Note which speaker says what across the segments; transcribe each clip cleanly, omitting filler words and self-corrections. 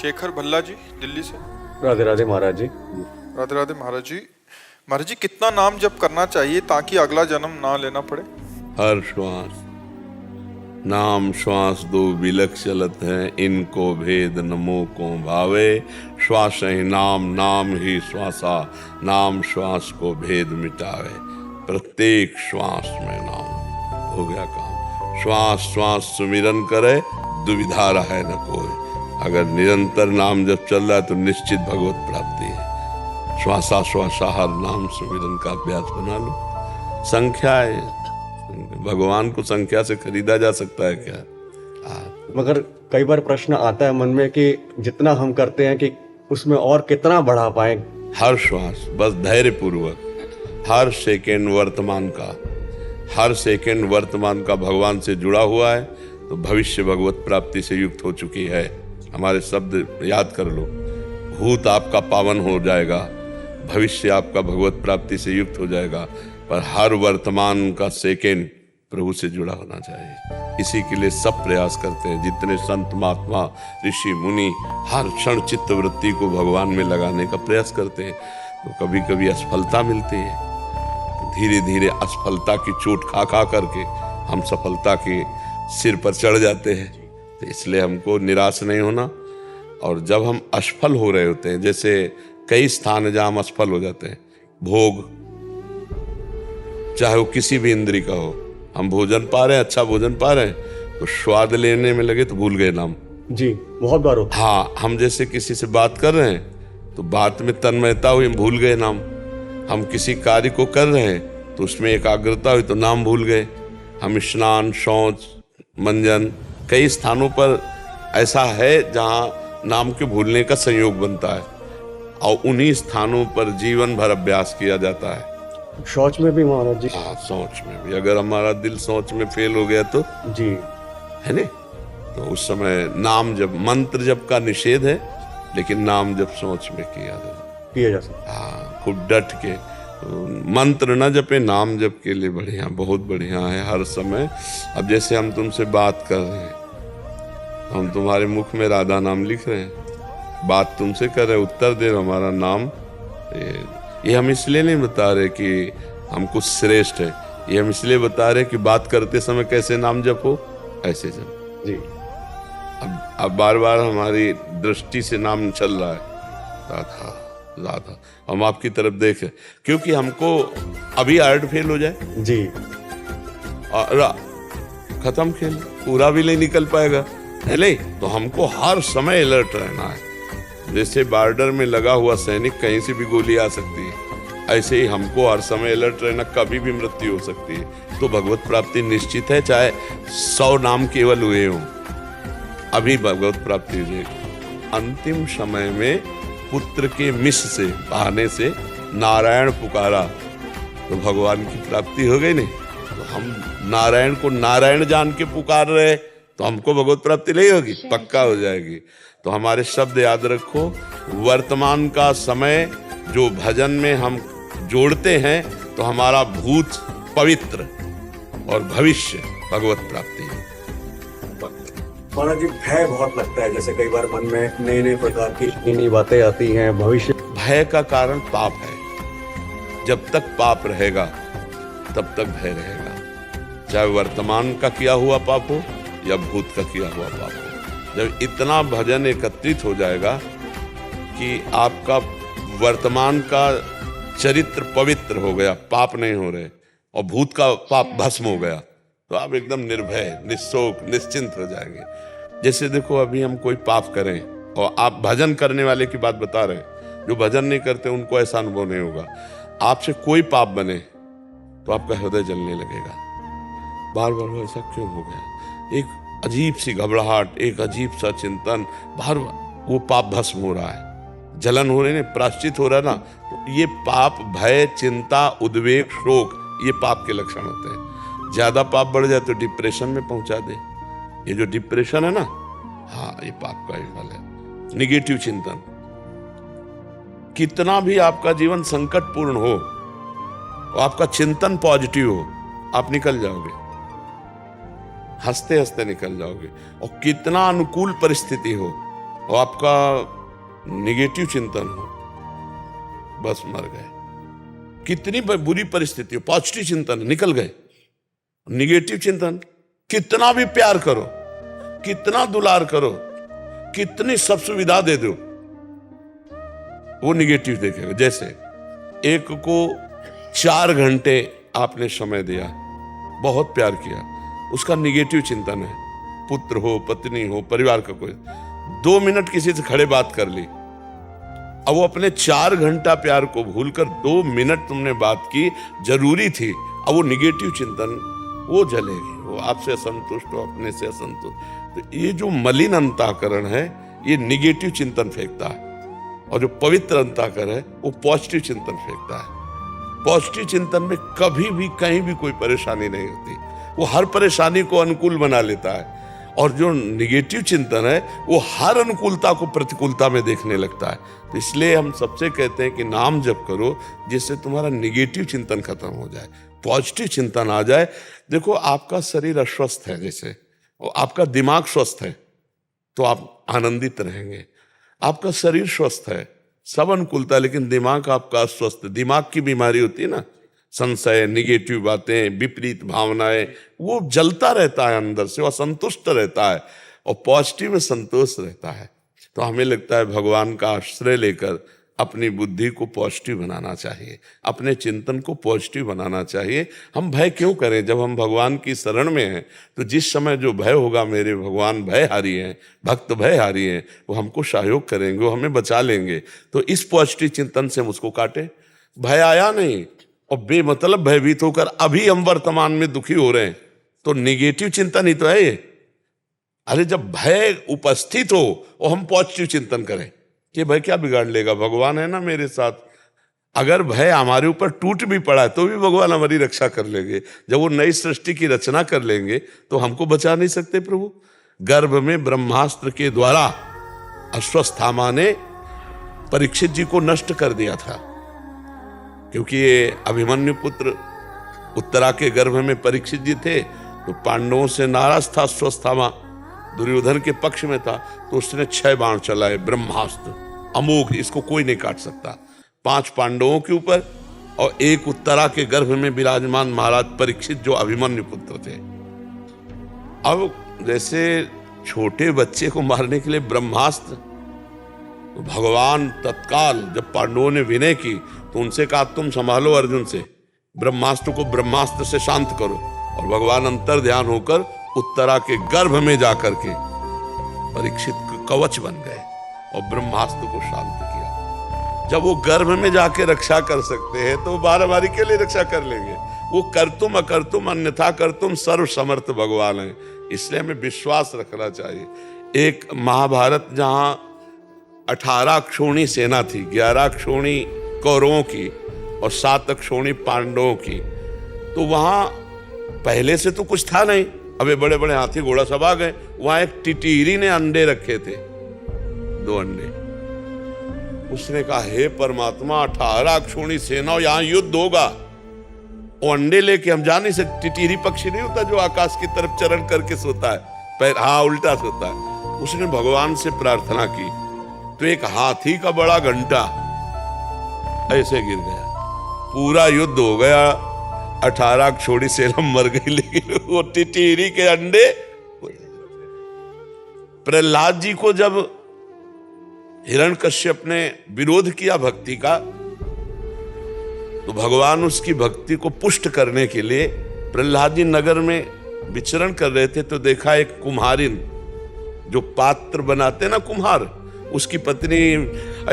Speaker 1: शेखर भल्ला जी दिल्ली से।
Speaker 2: राधे राधे महाराज जी।
Speaker 1: राधे राधे महाराज जी। महाराज जी, कितना नाम जप करना चाहिए ताकि अगला जन्म ना लेना पड़े?
Speaker 3: हर श्वास नाम श्वास दो बिलक चलत है, इनको भेद नमो को भावे। श्वास ही नाम, नाम ही श्वासा, नाम श्वास को भेद मिटावे। प्रत्येक श्वास में नाम, हो गया काम। श्वास श्वास सुमिरन करे, दुविधा रहे न कोई। अगर निरंतर नाम जब चल रहा है तो निश्चित भगवत प्राप्ति है। श्वासा श्वासा हर नाम सुमिरन का अभ्यास बना लो। संख्या है, भगवान को संख्या से खरीदा जा सकता है क्या?
Speaker 2: मगर कई बार प्रश्न आता है मन में कि जितना हम करते हैं कि उसमें और कितना बढ़ा पाए।
Speaker 3: हर श्वास बस धैर्य पूर्वक, हर सेकेंड वर्तमान का, हर सेकेंड वर्तमान का भगवान से जुड़ा हुआ है तो भविष्य भगवत प्राप्ति से युक्त हो चुकी है। हमारे शब्द याद कर लो। भूत आपका पावन हो जाएगा, भविष्य आपका भगवत प्राप्ति से युक्त हो जाएगा, पर हर वर्तमान का सेकेंड प्रभु से जुड़ा होना चाहिए। इसी के लिए सब प्रयास करते हैं। जितने संत महात्मा ऋषि मुनि हर क्षण चित्त वृत्ति को भगवान में लगाने का प्रयास करते हैं, तो कभी कभी असफलता मिलती है। तो धीरे धीरे असफलता की चोट खा खा करके हम सफलता के सिर पर चढ़ जाते हैं। तो इसलिए हमको निराश नहीं होना। और जब हम असफल हो रहे होते हैं, जैसे कई स्थान है जहाँ हम असफल हो जाते हैं, भोग चाहे वो किसी भी इंद्री का हो, हम भोजन पा रहे हैं, अच्छा भोजन पा रहे हैं, तो स्वाद लेने में लगे तो भूल गए नाम।
Speaker 2: जी बहुत बार होता।
Speaker 3: हाँ, हम जैसे किसी से बात कर रहे हैं तो बात में तन्मयता हुई, भूल गए नाम। हम किसी कार्य को कर रहे हैं तो उसमें एकाग्रता हुई तो नाम भूल गए। हम स्नान, शौच, मंजन, कई स्थानों पर ऐसा है जहाँ नाम के भूलने का संयोग बनता है, और उन्हीं स्थानों पर जीवन भर अभ्यास किया जाता है।
Speaker 2: शौच में भी महाराज जी।
Speaker 3: हाँ, सोच में भी। अगर हमारा दिल सोच में फेल हो गया तो
Speaker 2: जी
Speaker 3: है ना, तो उस समय नाम जब, मंत्र जब का निषेध है, लेकिन नाम जब सोच में किया
Speaker 2: जा सकता।
Speaker 3: हाँ, खूब डट के। तो मंत्र न जपे, नाम जप के लिए बढ़िया, बहुत बढ़िया है हर समय। अब जैसे हम तुमसे बात कर रहे हैं, हम तुम्हारे मुख में राधा नाम लिख रहे हैं, बात तुमसे कर रहे हैं, उत्तर दे रहे, हमारा नाम। ये हम इसलिए नहीं बता रहे कि हम कुछ श्रेष्ठ है, ये हम इसलिए बता रहे कि बात करते समय कैसे नाम जपो, ऐसे जप
Speaker 2: जी।
Speaker 3: अब बार बार हमारी दृष्टि से नाम चल रहा है, राधा राधा, हम आपकी तरफ देखें, क्योंकि हमको अभी आर्ट फेल हो जाए
Speaker 2: जी,
Speaker 3: और खत्म खेल, पूरा भी नहीं निकल पाएगा, है नहीं? तो हमको हर समय अलर्ट रहना है। जैसे बॉर्डर में लगा हुआ सैनिक, कहीं से भी गोली आ सकती है, ऐसे ही हमको हर समय अलर्ट रहना, कभी भी मृत्यु हो सकती है। तो भगवत प्राप्ति निश्चित है, चाहे 100 नाम केवल हुए हों, अभी भगवत प्राप्ति हो जाएगी। अंतिम समय में पुत्र के मिश से, बहाने से नारायण पुकारा तो भगवान की प्राप्ति हो गई नहीं। तो हम नारायण को नारायण जान के पुकार रहे तो हमको भगवत प्राप्ति नहीं होगी, पक्का हो जाएगी। तो हमारे शब्द याद रखो, वर्तमान का समय जो भजन में हम जोड़ते हैं तो हमारा भूत पवित्र और भविष्य भगवत प्राप्ति है।
Speaker 2: महाराज जी, भय बहुत लगता है, जैसे कई बार मन में नई नई प्रकार की नई बातें आती हैं। भविष्य
Speaker 3: भय का कारण पाप है। जब तक पाप रहेगा तब तक भय रहेगा, चाहे वर्तमान का किया हुआ पाप हो या भूत का किया हुआ पाप हो। जब इतना भजन एकत्रित हो जाएगा कि आपका वर्तमान का चरित्र पवित्र हो गया, पाप नहीं हो रहे, और भूत का पाप भस्म हो गया, तो आप एकदम निर्भय, निशोक, निश्चिंत हो जाएंगे। जैसे देखो, अभी हम कोई पाप करें, और आप भजन करने वाले की बात बता रहे हैं, जो भजन नहीं करते उनको ऐसा अनुभव नहीं होगा। आपसे कोई पाप बने तो आपका हृदय जलने लगेगा, बार बार ऐसा क्यों हो गया, एक अजीब सी घबराहट, एक अजीब सा चिंतन, बार बार वो पाप भस्म हो रहा है, जलन हो रही है, प्रायश्चित हो रहा है ना। तो ये पाप, भय, चिंता, उद्वेग, शोक, ये पाप के लक्षण होते हैं। ज्यादा पाप बढ़ जाए तो डिप्रेशन में पहुंचा दे। ये जो डिप्रेशन है ना, हाँ, ये पाप का ही फल है। निगेटिव चिंतन, कितना भी आपका जीवन संकटपूर्ण हो, आपका चिंतन पॉजिटिव हो, आप निकल जाओगे, हंसते हंसते निकल जाओगे। और कितना अनुकूल परिस्थिति हो, और आपका निगेटिव चिंतन हो, बस मर गए। कितनी बुरी परिस्थिति हो, पॉजिटिव चिंतन निकल गए। निगेटिव चिंतन, कितना भी प्यार करो, कितना दुलार करो, कितनी सब सुविधा दे दो, वो निगेटिव देखेगा। जैसे एक को 4 घंटे आपने समय दिया, बहुत प्यार किया, उसका निगेटिव चिंतन है, पुत्र हो, पत्नी हो, परिवार का कोई, 2 मिनट किसी से खड़े बात कर ली, अब वो अपने 4 घंटा प्यार को भूलकर 2 मिनट तुमने बात की, जरूरी थी, अब वो निगेटिव चिंतन, वो जलेगी, वो आपसे असंतुष्ट हो, अपने से असंतुष्ट। तो ये जो मलिन अंतःकरण है, ये निगेटिव चिंतन फेंकता है, और जो पवित्र अंतःकरण है वो पॉजिटिव चिंतन फेंकता है। पॉजिटिव चिंतन में कभी भी कहीं भी कोई परेशानी नहीं होती, वो हर परेशानी को अनुकूल बना लेता है। और जो निगेटिव चिंतन है वो हर अनुकूलता को प्रतिकूलता में देखने लगता है। तो इसलिए हम सबसे कहते हैं कि नाम जप करो, जिससे तुम्हारा निगेटिव चिंतन खत्म हो जाए, पॉजिटिव चिंतन आ जाए। देखो, आपका शरीर अस्वस्थ है, जैसे और आपका दिमाग स्वस्थ है तो आप आनंदित रहेंगे। आपका शरीर स्वस्थ है, सब अनुकूलता, लेकिन दिमाग आपका अस्वस्थ, दिमाग की बीमारी होती है ना, संशय, निगेटिव बातें, विपरीत भावनाएं, वो जलता रहता है अंदर से, वो असंतुष्ट रहता है, और पॉजिटिव में संतोष रहता है। तो हमें लगता है भगवान का आश्रय लेकर अपनी बुद्धि को पॉजिटिव बनाना चाहिए, अपने चिंतन को पॉजिटिव बनाना चाहिए। हम भय क्यों करें? जब हम भगवान की शरण में हैं तो जिस समय जो भय होगा, मेरे भगवान भयहारी हैं, भक्त भयहारी हैं, वो हमको सहयोग करेंगे, वो हमें बचा लेंगे। तो इस पॉजिटिव चिंतन से हम उसको काटें। भय आया नहीं और बेमतलब भयभीत होकर अभी हम वर्तमान में दुखी हो रहे हैं, तो निगेटिव चिंतन ही तो है ये। अरे जब भय उपस्थित हो और हम पॉजिटिव चिंतन करें कि भय क्या बिगाड़ लेगा, भगवान है ना मेरे साथ। अगर भय हमारे ऊपर टूट भी पड़ा है तो भी भगवान हमारी रक्षा कर लेंगे। जब वो नई सृष्टि की रचना कर लेंगे तो हमको बचा नहीं सकते प्रभु। गर्भ में ब्रह्मास्त्र के द्वारा अश्वत्थामा ने परीक्षित जी को नष्ट कर दिया था, क्योंकि ये अभिमन्यु पुत्र उत्तरा के गर्भ में परीक्षित जी थे, तो पांडवों से नाराज था अश्वत्थामा, दुर्योधन के पक्ष में था, तो उसने 6 बाण चलाए, ब्रह्मास्त्र अमोघ, इसको कोई नहीं काट सकता। 5 पांडवों के ऊपर और 1 उत्तरा के गर्भ में विराजमान महाराज परीक्षित जो अभिमन्यु पुत्र थे। अब जैसे छोटे बच्चे को मारने के लिए ब्रह्मास्त्र, तो भगवान तत्काल जब पांडवों ने विनय की तो उनसे कहा तुम संभालो अर्जुन से, ब्रह्मास्त्र को ब्रह्मास्त्र से शांत करो। और भगवान अंतर ध्यान होकर उत्तरा के गर्भ में जाकर के परीक्षित कवच बन गए और ब्रह्मास्त्र को शांत किया। जब वो गर्भ में जाके रक्षा कर सकते हैं तो बारी के लिए रक्षा कर लेंगे। वो कर्तुम अकर्तुम अन्यथा कर्तुम सर्व समर्थ भगवान है, इसलिए हमें विश्वास रखना चाहिए। एक महाभारत जहां 18 अक्षौणी सेना थी, 11 अक्षौणी कौरवों की और 7 अक्षौणी पांडवों की, तो वहां पहले से तो कुछ था नहीं, अबे बड़े बड़े हाथी घोड़ा सब आ गए। वहां एक टिटीरी ने अंडे रखे थे, 2 अंडे। उसने कहा हे परमात्मा, 18 अक्षौणी सेना, यहां युद्ध होगा, वो अंडे लेके हम जा नहीं सकते। टिटीरी पक्षी नहीं होता जो आकाश की तरफ चरण करके सोता है, पैर उल्टा सोता है। उसने भगवान से प्रार्थना की तो एक हाथी का बड़ा घंटा ऐसे गिर गया, पूरा युद्ध हो गया, 18 अक्षौणी सेना मर गई, लेकिन वो टिटीरी के अंडे। प्रहलाद जी को जब हिरण्यकश्यप ने विरोध किया भक्ति का, तो भगवान उसकी भक्ति को पुष्ट करने के लिए प्रहलाद जी नगर में विचरण कर रहे थे, तो देखा एक कुम्हारिन, जो पात्र बनाते ना कुम्हार, उसकी पत्नी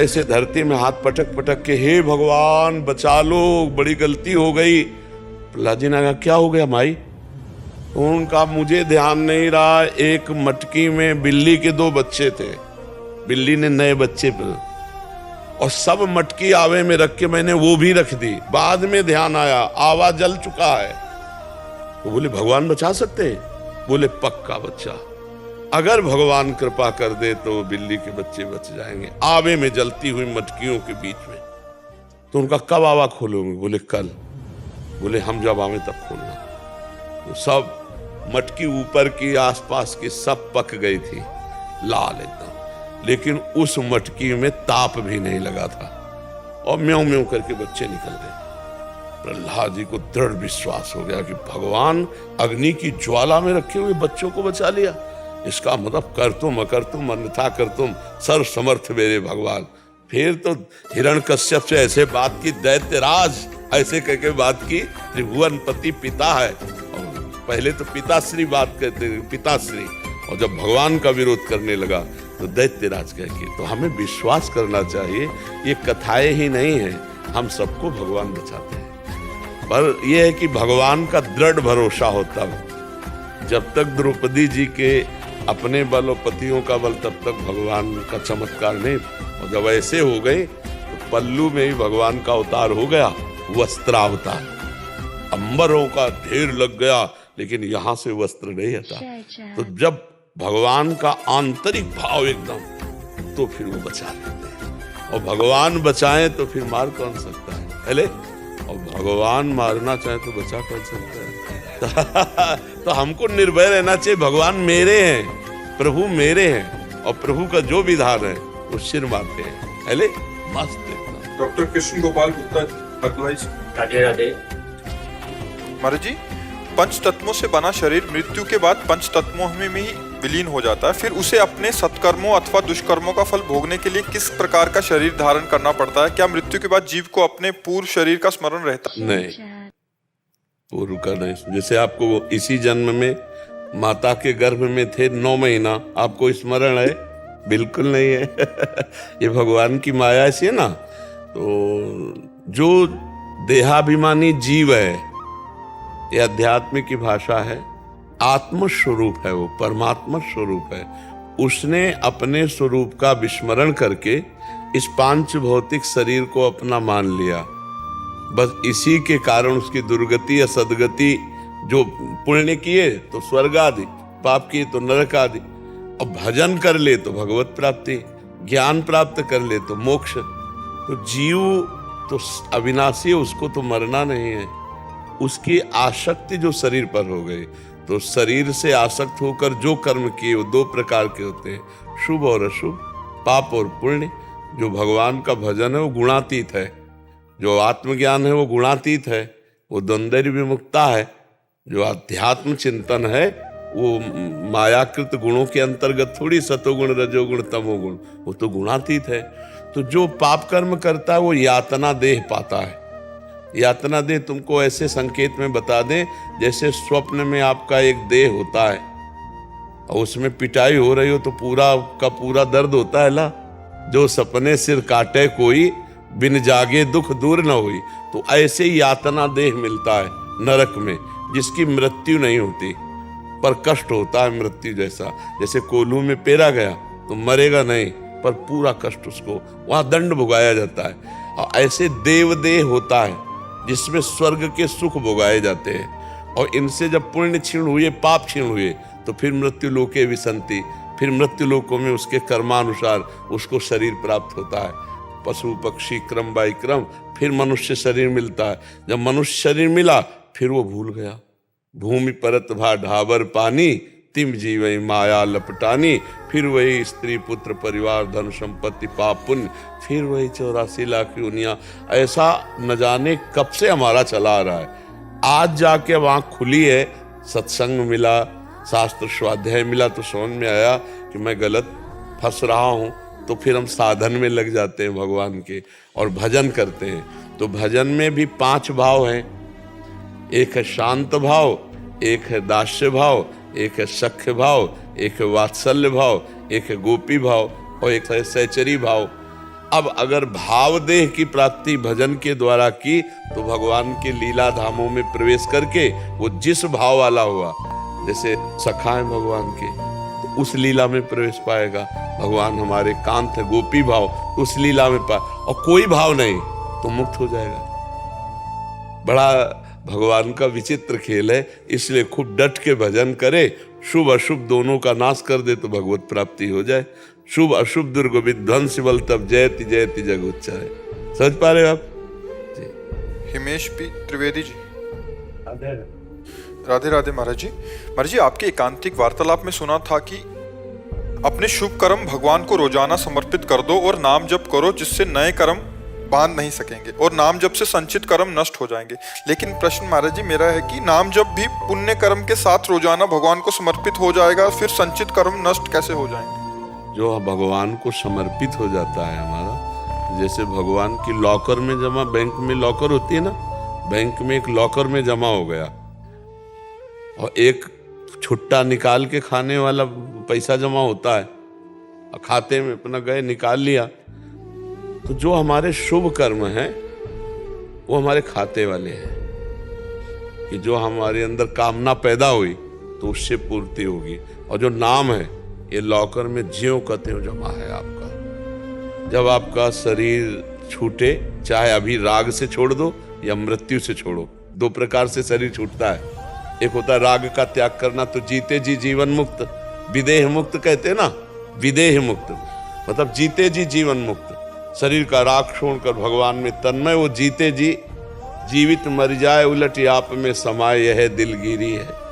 Speaker 3: ऐसे धरती में हाथ पटक पटक के हे भगवान बचा लो, बड़ी गलती हो गई। प्रहलाद जी ने कहा क्या हो गया माई? उनका मुझे ध्यान नहीं रहा, एक मटकी में बिल्ली के 2 बच्चे थे, बिल्ली ने नए बच्चे पर, और सब मटकी आवे में रख के मैंने वो भी रख दी, बाद में ध्यान आया आवा जल चुका है। तो बोले भगवान बचा सकते हैं? बोले पक्का बच्चा, अगर भगवान कृपा कर दे तो बिल्ली के बच्चे बच जाएंगे, आवे में जलती हुई मटकियों के बीच में। तो उनका कब आवा खोलोगे? बोले कल। बोले हम जब आवे तब खोलना। तो सब मटकी ऊपर की आसपास की सब पक गई थी, लाल एकदम। लेकिन उस मटकी में ताप भी नहीं लगा था और म्याऊं म्याऊं करके बच्चे निकल गए। प्रहलाद जी को दृढ़ विश्वास हो गया कि भगवान अग्नि की ज्वाला में रखे हुए बच्चों को बचा लिया। इसका मतलब कर तुम अकर तुम अन्यथा कर तुम सर्व समर्थ मेरे भगवान। फिर तो हिरण्यकश्यप से ऐसे बात की, दैत्यराज ऐसे कह के बात की, त्रिभुवनपति पिता है और पहले तो पिताश्री बात कहते, पिताश्री, और जब भगवान का विरोध करने लगा तो दैत्यराज कह के। तो हमें विश्वास करना चाहिए, ये कथाएं ही नहीं है, हम सबको भगवान बचाते हैं। पर यह है कि भगवान का दृढ़ भरोसा होता है। जब तक द्रौपदी जी के अपने बल और पतियों का बल, तब तक भगवान का चमत्कार नहीं। और जब ऐसे हो गए तो पल्लू में ही भगवान का अवतार हो गया, वस्त्रावतार। अंबरों का ढेर लग गया लेकिन यहां से वस्त्र नहीं हटा। तो जब भगवान का आंतरिक भाव एकदम, तो फिर वो बचा लेते हैं। और भगवान बचाएं तो फिर मार कौन सकता है, पहले? और भगवान मारना चाहे तो बचा कौन सकता है? तो हमको निर्भय रहना चाहिए, भगवान मेरे हैं, प्रभु मेरे हैं, और प्रभु का जो विधान है वो सिर मारते हैं, पहले मस्त एकदम।
Speaker 1: डॉक्टर कृष्ण गोपाल गुप्ता,
Speaker 2: राधे राधे।
Speaker 1: महाराज जी, पंच तत्वों से बना शरीर मृत्यु के बाद पंच तत्वों में ही विलीन हो जाता है, फिर उसे अपने सत्कर्मों अथवा दुष्कर्मों का फल भोगने के लिए किस प्रकार का शरीर धारण करना पड़ता है? क्या मृत्यु के बाद जीव को अपने पूर्व शरीर का स्मरण रहता है?
Speaker 3: नहीं, पूर्व का नहीं। जैसे आपको इसी जन्म में माता के गर्भ में थे 9 महीना, आपको स्मरण है? बिल्कुल नहीं है। ये भगवान की माया ऐसी है ना। तो जो देहाभिमानी जीव है, ये अध्यात्म की भाषा है, आत्म स्वरूप है, वो परमात्मा स्वरूप है। उसने अपने स्वरूप का विस्मरण करके इस पांच भौतिक शरीर को अपना मान लिया। बस इसी के कारण उसकी दुर्गति या सदगति, जो पुण्य किए तो स्वर्ग आदि, पाप किए तो नरक आदि, और भजन कर ले तो भगवत प्राप्ति, ज्ञान प्राप्त कर ले तो मोक्ष। तो जीव तो अविनाशी है, उसको तो मरना नहीं है। उसकी आसक्ति जो शरीर पर हो गई, तो शरीर से आसक्त होकर जो कर्म किए वो 2 प्रकार के होते हैं, शुभ और अशुभ, पाप और पुण्य। जो भगवान का भजन है वो गुणातीत है, जो आत्मज्ञान है वो गुणातीत है, वो द्वंद्व विमुक्ता है। जो अध्यात्म चिंतन है वो मायाकृत गुणों के अंतर्गत थोड़ी, सतोगुण रजोगुण तमोगुण, वो तो गुणातीत है। तो जो पाप कर्म करता है वो यातना देह पाता है। यातना देह तुमको ऐसे संकेत में बता दें, जैसे स्वप्न में आपका एक देह होता है और उसमें पिटाई हो रही हो तो पूरा का पूरा दर्द होता है ला। जो सपने सिर काटे कोई, बिन जागे दुख दूर न हुई। तो ऐसे ही यातना देह मिलता है नरक में, जिसकी मृत्यु नहीं होती पर कष्ट होता है मृत्यु जैसा। जैसे कोल्हू में पेरा गया तो मरेगा नहीं, पर पूरा कष्ट उसको वहां दंड भुगाया जाता है। और ऐसे देवदेह होता है जिसमें स्वर्ग के सुख भोगाए जाते हैं। और इनसे जब पुण्य क्षीण हुए, पाप क्षीण हुए, तो फिर मृत्यु लोके विसंति, फिर मृत्यु लोकों में उसके कर्मानुसार उसको शरीर प्राप्त होता है। पशु पक्षी क्रम बाई क्रम, फिर मनुष्य शरीर मिलता है। जब मनुष्य शरीर मिला फिर वो भूल गया। भूमि परत भा ढाबर पानी, तिम जीवई माया लपटानी। फिर वही स्त्री पुत्र परिवार धन संपत्ति पाप पुण्य, फिर वही 84 लाख योनियां। ऐसा न जाने कब से हमारा चला आ रहा है। आज जाके अब आँख खुली है, सत्संग मिला, शास्त्र स्वाध्याय मिला, तो समझ में आया कि मैं गलत फंस रहा हूँ। तो फिर हम साधन में लग जाते हैं भगवान के और भजन करते हैं। तो भजन में भी 5 भाव हैं। एक है शांत भाव, एक है दास्य भाव, एक है सख्य भाव, एक है वात्सल्य भाव, एक है गोपी भाव और एक है सहचरी भाव। अब अगर भाव देह की प्राप्ति भजन के द्वारा की तो भगवान के लीला धामों में प्रवेश करके वो जिस भाव वाला हुआ, जैसे सखा है भगवान के, तो उस लीला में प्रवेश पाएगा। भगवान हमारे कांत है, गोपी भाव, उस लीला में पाए। और कोई भाव नहीं तो मुक्त हो जाएगा। बड़ा भगवान का विचित्र खेल है। इसलिए खूब डट के भजन करे, शुभ अशुभ दोनों का नाश कर दे तो भगवत प्राप्ति हो जाए। शुभ अशुभ दुर्ग विध्वंस बल तब जयति जयति जग उच्चारे। समझ पा रहे हो आप जी?
Speaker 1: हिमेश पी त्रिवेदी जी, राधे राधे महाराज जी। महाराज जी, आपके एकांतिक वार्तालाप में सुना था कि अपने शुभ कर्म भगवान को रोजाना समर्पित कर दो और नाम जप करो, जिससे नए कर्म बांध नहीं सकेंगे और नाम जप से संचित कर्म नष्ट हो जाएंगे। लेकिन प्रश्न महाराज जी मेरा है कि नाम जप भी पुण्य कर्म के साथ रोजाना भगवान को समर्पित हो जाएगा, फिर संचित कर्म नष्ट कैसे हो जाएंगे?
Speaker 3: जो भगवान को समर्पित हो जाता है हमारा, जैसे भगवान की लॉकर में जमा, बैंक में लॉकर होती है ना, बैंक में एक लॉकर में जमा हो गया और एक छुट्टा निकाल के खाने वाला पैसा जमा होता है, खाते में अपना गए निकाल लिया। तो जो हमारे शुभ कर्म हैं वो हमारे खाते वाले हैं कि जो हमारे अंदर कामना पैदा हुई तो उससे पूर्ति होगी। और जो नाम है ये लॉकर में ज्यों का त्यों जमा है आपका। जब आपका शरीर छूटे, चाहे अभी राग से छोड़ दो या मृत्यु से छोड़ो, दो प्रकार से शरीर छूटता है। एक होता है राग का त्याग करना, तो जीते जी जीवन मुक्त, विदेह मुक्त कहते हैं ना, विदेह मुक्त मतलब जीते जी जीवन मुक्त। शरीर का राग छोड़कर भगवान में तन्मय, वो जीते जी जीवित मर जाए उलट आप में समाये यह दिलगिरी है।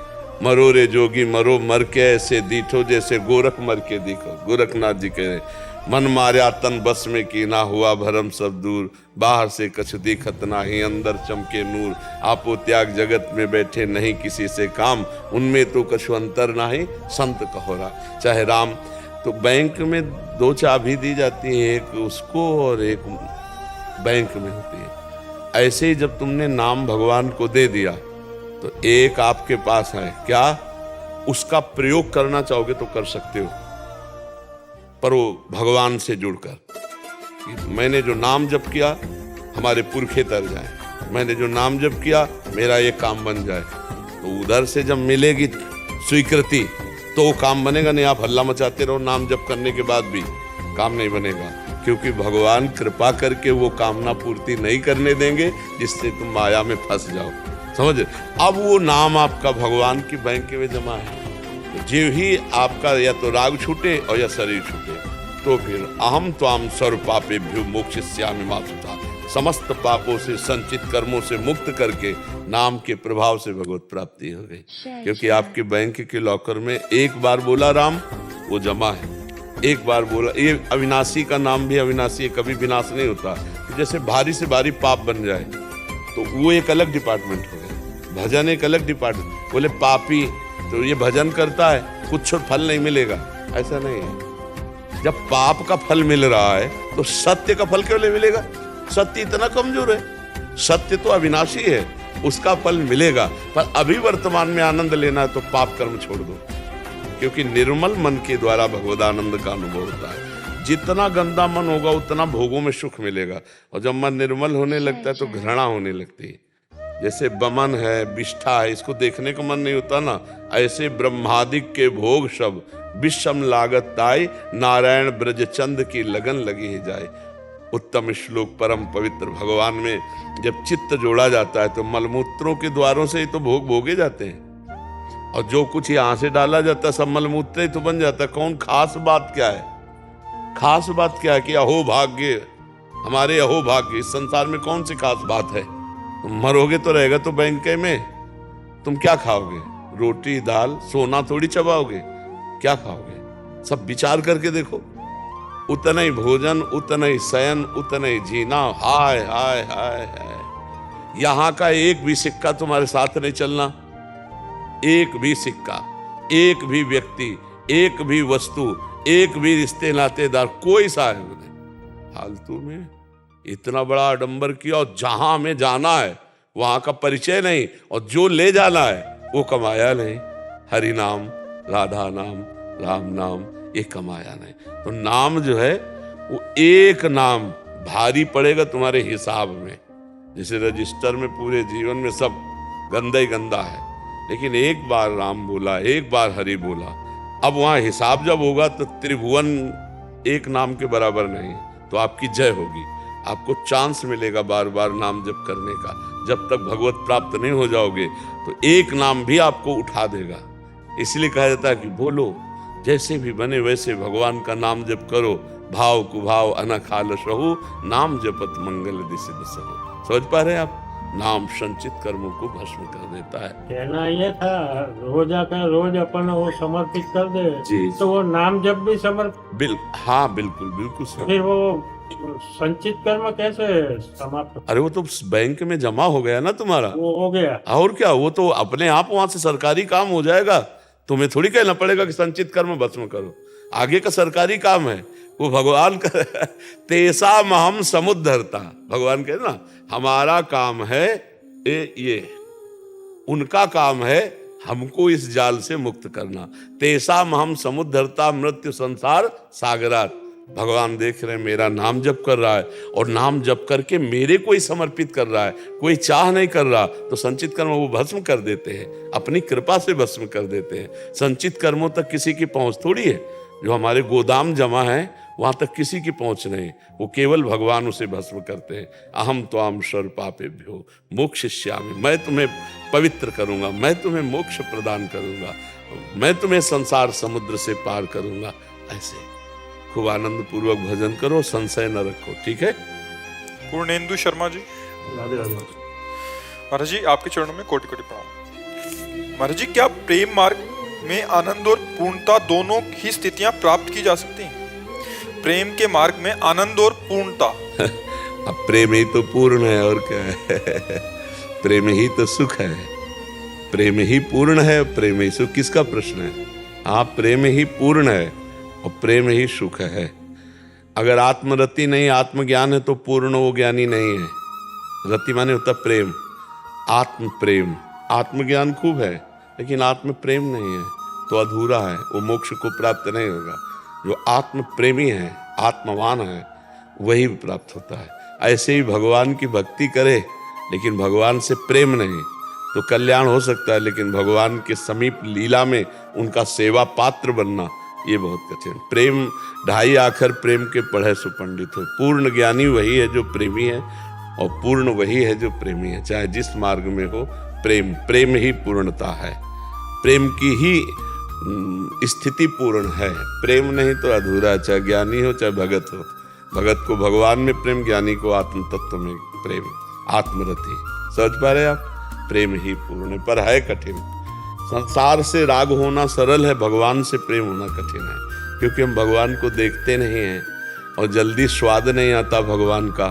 Speaker 3: मरो रे जोगी मरो मर के ऐसे दीठो जैसे गोरख मर के दिखो। गोरखनाथ जी कह रहे मन मार्या तन बस में की ना हुआ भरम सब दूर, बाहर से कछ दिखत नाही अंदर चमके नूर। आपो त्याग जगत में बैठे नहीं किसी से काम, उनमें तो कछु अंतर नाही संत कहोरा। चाहे राम, तो बैंक में दो चाबी दी जाती है, एक उसको और एक बैंक में होती है। ऐसे ही जब तुमने नाम भगवान को दे दिया तो एक आपके पास है, क्या उसका प्रयोग करना चाहोगे तो कर सकते हो, पर वो भगवान से जुड़कर। मैंने जो नाम जप किया हमारे पुरखे तर जाए, मैंने जो नाम जप किया मेरा ये काम बन जाए, तो उधर से जब मिलेगी स्वीकृति तो वो काम बनेगा। नहीं आप हल्ला मचाते रहो नाम जप करने के बाद भी काम नहीं बनेगा, क्योंकि भगवान कृपा करके वो कामना पूर्ति नहीं करने देंगे जिससे तुम माया में फंस जाओ। समझ? अब वो नाम आपका भगवान की बैंक में जमा है, तो जो ही आपका या तो राग छूटे और या शरीर छूटे, तो फिर अहम त्वाम सर्व पापेभ्यो मोक्षयिष्यामि मा शुचः, समस्त पापों से संचित कर्मों से मुक्त करके नाम के प्रभाव से भगवत प्राप्ति हो गई। क्योंकि आपके बैंक के लॉकर में एक बार बोला राम वो जमा है, एक बार बोला। ये अविनाशी का नाम भी अविनाशी है, कभी विनाश नहीं होता। जैसे भारी से भारी पाप बन जाए तो वो एक अलग डिपार्टमेंट हो गया, भजन एक अलग डिपार्टमेंट। बोले पापी तो ये भजन करता है कुछ फल नहीं मिलेगा, ऐसा नहीं है। जब पाप का फल मिल रहा है तो सत्य का फल क्यों नहीं मिलेगा? सत्य इतना कमजोर है, सत्य तो अविनाशी है, उसका फल मिलेगा। पर अभी वर्तमान में आनंद लेना है तो पाप कर्म छोड़ दो, क्योंकि निर्मल मन के द्वारा भगवदानंद का अनुभव होता है। जितना गंदा मन होगा उतना भोगों में सुख मिलेगा, और जब मन निर्मल होने लगता है तो घृणा होने लगती है। जैसे बमन है, विष्ठा है, इसको देखने का मन नहीं होता ना, ऐसे ब्रह्मादिक के भोग सब विषम लागत ताई, नारायण ब्रजचंद की लगन लगी ही जाए। उत्तम श्लोक परम पवित्र भगवान में जब चित्त जोड़ा जाता है तो मलमूत्रों के द्वारों से ही तो भोग भोगे जाते हैं, और जो कुछ यहाँ से डाला जाता है सब मलमूत्र ही तो बन जाता है। कौन खास बात क्या है? खास बात क्या है कि अहो भाग्य, हमारे अहो भाग्य। इस संसार में कौन सी खास बात है? तुम मरोगे तो रहेगा तो बैंक में, तुम क्या खाओगे? रोटी दाल, सोना थोड़ी चबाओगे, क्या खाओगे? सब विचार करके देखो। उतना ही भोजन, उतना ही शयन, उतना ही जीना। हाय हाय हाय हाय, यहाँ का एक भी सिक्का तुम्हारे साथ नहीं चलना, एक भी सिक्का, एक भी व्यक्ति, एक भी वस्तु, एक भी रिश्ते नातेदार, कोई साहब नहीं। फालतू में इतना बड़ा आडंबर किया, और जहां हमें जाना है वहां का परिचय नहीं, और जो ले जाना है वो कमाया नहीं। हरि नाम, राधा नाम, राम नाम, ये कमाया नहीं। तो नाम जो है वो एक नाम भारी पड़ेगा तुम्हारे हिसाब में। जैसे रजिस्टर में पूरे जीवन में सब गंदा ही गंदा है, लेकिन एक बार राम बोला, एक बार हरि बोला, अब वहां हिसाब जब होगा तो त्रिभुवन एक नाम के बराबर नहीं, तो आपकी जय होगी। आपको चांस मिलेगा बार बार नाम जप करने का। जब तक भगवत प्राप्त नहीं हो जाओगे तो एक नाम भी आपको उठा देगा। इसलिए कहा जाता है कि बोलो, जैसे भी बने वैसे भगवान का नाम जप करो। भाव कुभाव अनखाल सहु, नाम जपत मंगल दिसिद सहु। समझ पा रहे हैं आप? नाम संचित कर्मों को भस्म कर देता है।
Speaker 4: कहना ये था रोज आकर रोज अपन वो समर्पित कर दे
Speaker 3: जी।
Speaker 4: तो वो नाम जब भी समर्पित
Speaker 3: हाँ बिल्कुल बिल्कुल सही।
Speaker 4: फिर वो संचित कर्म कैसे समाप्त?
Speaker 3: अरे वो तो बैंक में जमा हो गया ना तुम्हारा,
Speaker 4: वो हो गया।
Speaker 3: और क्या, वो तो अपने आप वहां से सरकारी काम हो जाएगा। तुम्हें थोड़ी कहना पड़ेगा कि संचित कर्म भस्म करो, आगे का सरकारी काम है वो भगवान का। तेसा महम समुद्धरता, भगवान कहे ना हमारा काम है ये, उनका काम है हमको इस जाल से मुक्त करना। तेसा महम समुद्धरता मृत्यु संसार सागरात। भगवान देख रहे हैं मेरा नाम जप कर रहा है और नाम जप करके मेरे को ही समर्पित कर रहा है, कोई चाह नहीं कर रहा, तो संचित कर्म वो भस्म कर देते हैं, अपनी कृपा से भस्म कर देते हैं। संचित कर्मों तक किसी की पहुंच थोड़ी है, जो हमारे गोदाम जमा है वहां तक किसी की पहुंच नहीं, वो केवल भगवान उसे भस्म करते हैं। अहम त्वाम सर्व पापेभ्यो मोक्षयिष्यामि, मैं तुम्हें पवित्र करूंगा, मैं तुम्हें मोक्ष प्रदान करूंगा, मैं तुम्हें संसार समुद्र से पार करूंगा। ऐसे खूब आनंद पूर्वक भजन करो, संशय न रखो, ठीक है।
Speaker 1: पूर्णेंदु शर्मा जी।
Speaker 4: राधे राधे।
Speaker 1: महाराज जी आपके चरणों में कोटि कोटि प्रणाम। महाराज जी क्या प्रेम मार्ग में आनंद और पूर्णता दोनों ही स्थितियां प्राप्त की जा सकती हैं? प्रेम के मार्ग में आनंद और पूर्णता।
Speaker 3: अब प्रेम ही तो पूर्ण है और क्या है। प्रेम ही तो सुख है, प्रेम ही पूर्ण है, प्रेम ही सुख, किसका प्रश्न है। आप प्रेम ही पूर्ण है और प्रेम ही सुख है। अगर आत्मरति नहीं आत्मज्ञान है तो पूर्ण वो ज्ञानी नहीं है। रति माने होता प्रेम, आत्म प्रेम। आत्मज्ञान खूब है लेकिन आत्म प्रेम नहीं है तो अधूरा है, वो मोक्ष को प्राप्त नहीं होगा। जो आत्म प्रेमी है, आत्मवान है, वही प्राप्त होता है। ऐसे ही भगवान की भक्ति करे लेकिन भगवान से प्रेम नहीं तो कल्याण हो सकता है, लेकिन भगवान के समीप लीला में उनका सेवा पात्र बनना ये बहुत कठिन। प्रेम ढाई आखर प्रेम के पढ़े सुपंडित हो। पूर्ण ज्ञानी वही है जो प्रेमी है और पूर्ण वही है जो प्रेमी है। चाहे जिस मार्ग में हो, प्रेम प्रेम ही पूर्णता है, प्रेम की ही स्थिति पूर्ण है। प्रेम नहीं तो अधूरा, चाहे ज्ञानी हो चाहे भगत हो। भगत को भगवान में प्रेम, ज्ञानी को आत्म तत्व में प्रेम, आत्मरति। समझ पा रहे आप, प्रेम ही पूर्ण है, पर है कठिन। संसार से राग होना सरल है, भगवान से प्रेम होना कठिन है, क्योंकि हम भगवान को देखते नहीं हैं और जल्दी स्वाद नहीं आता भगवान का।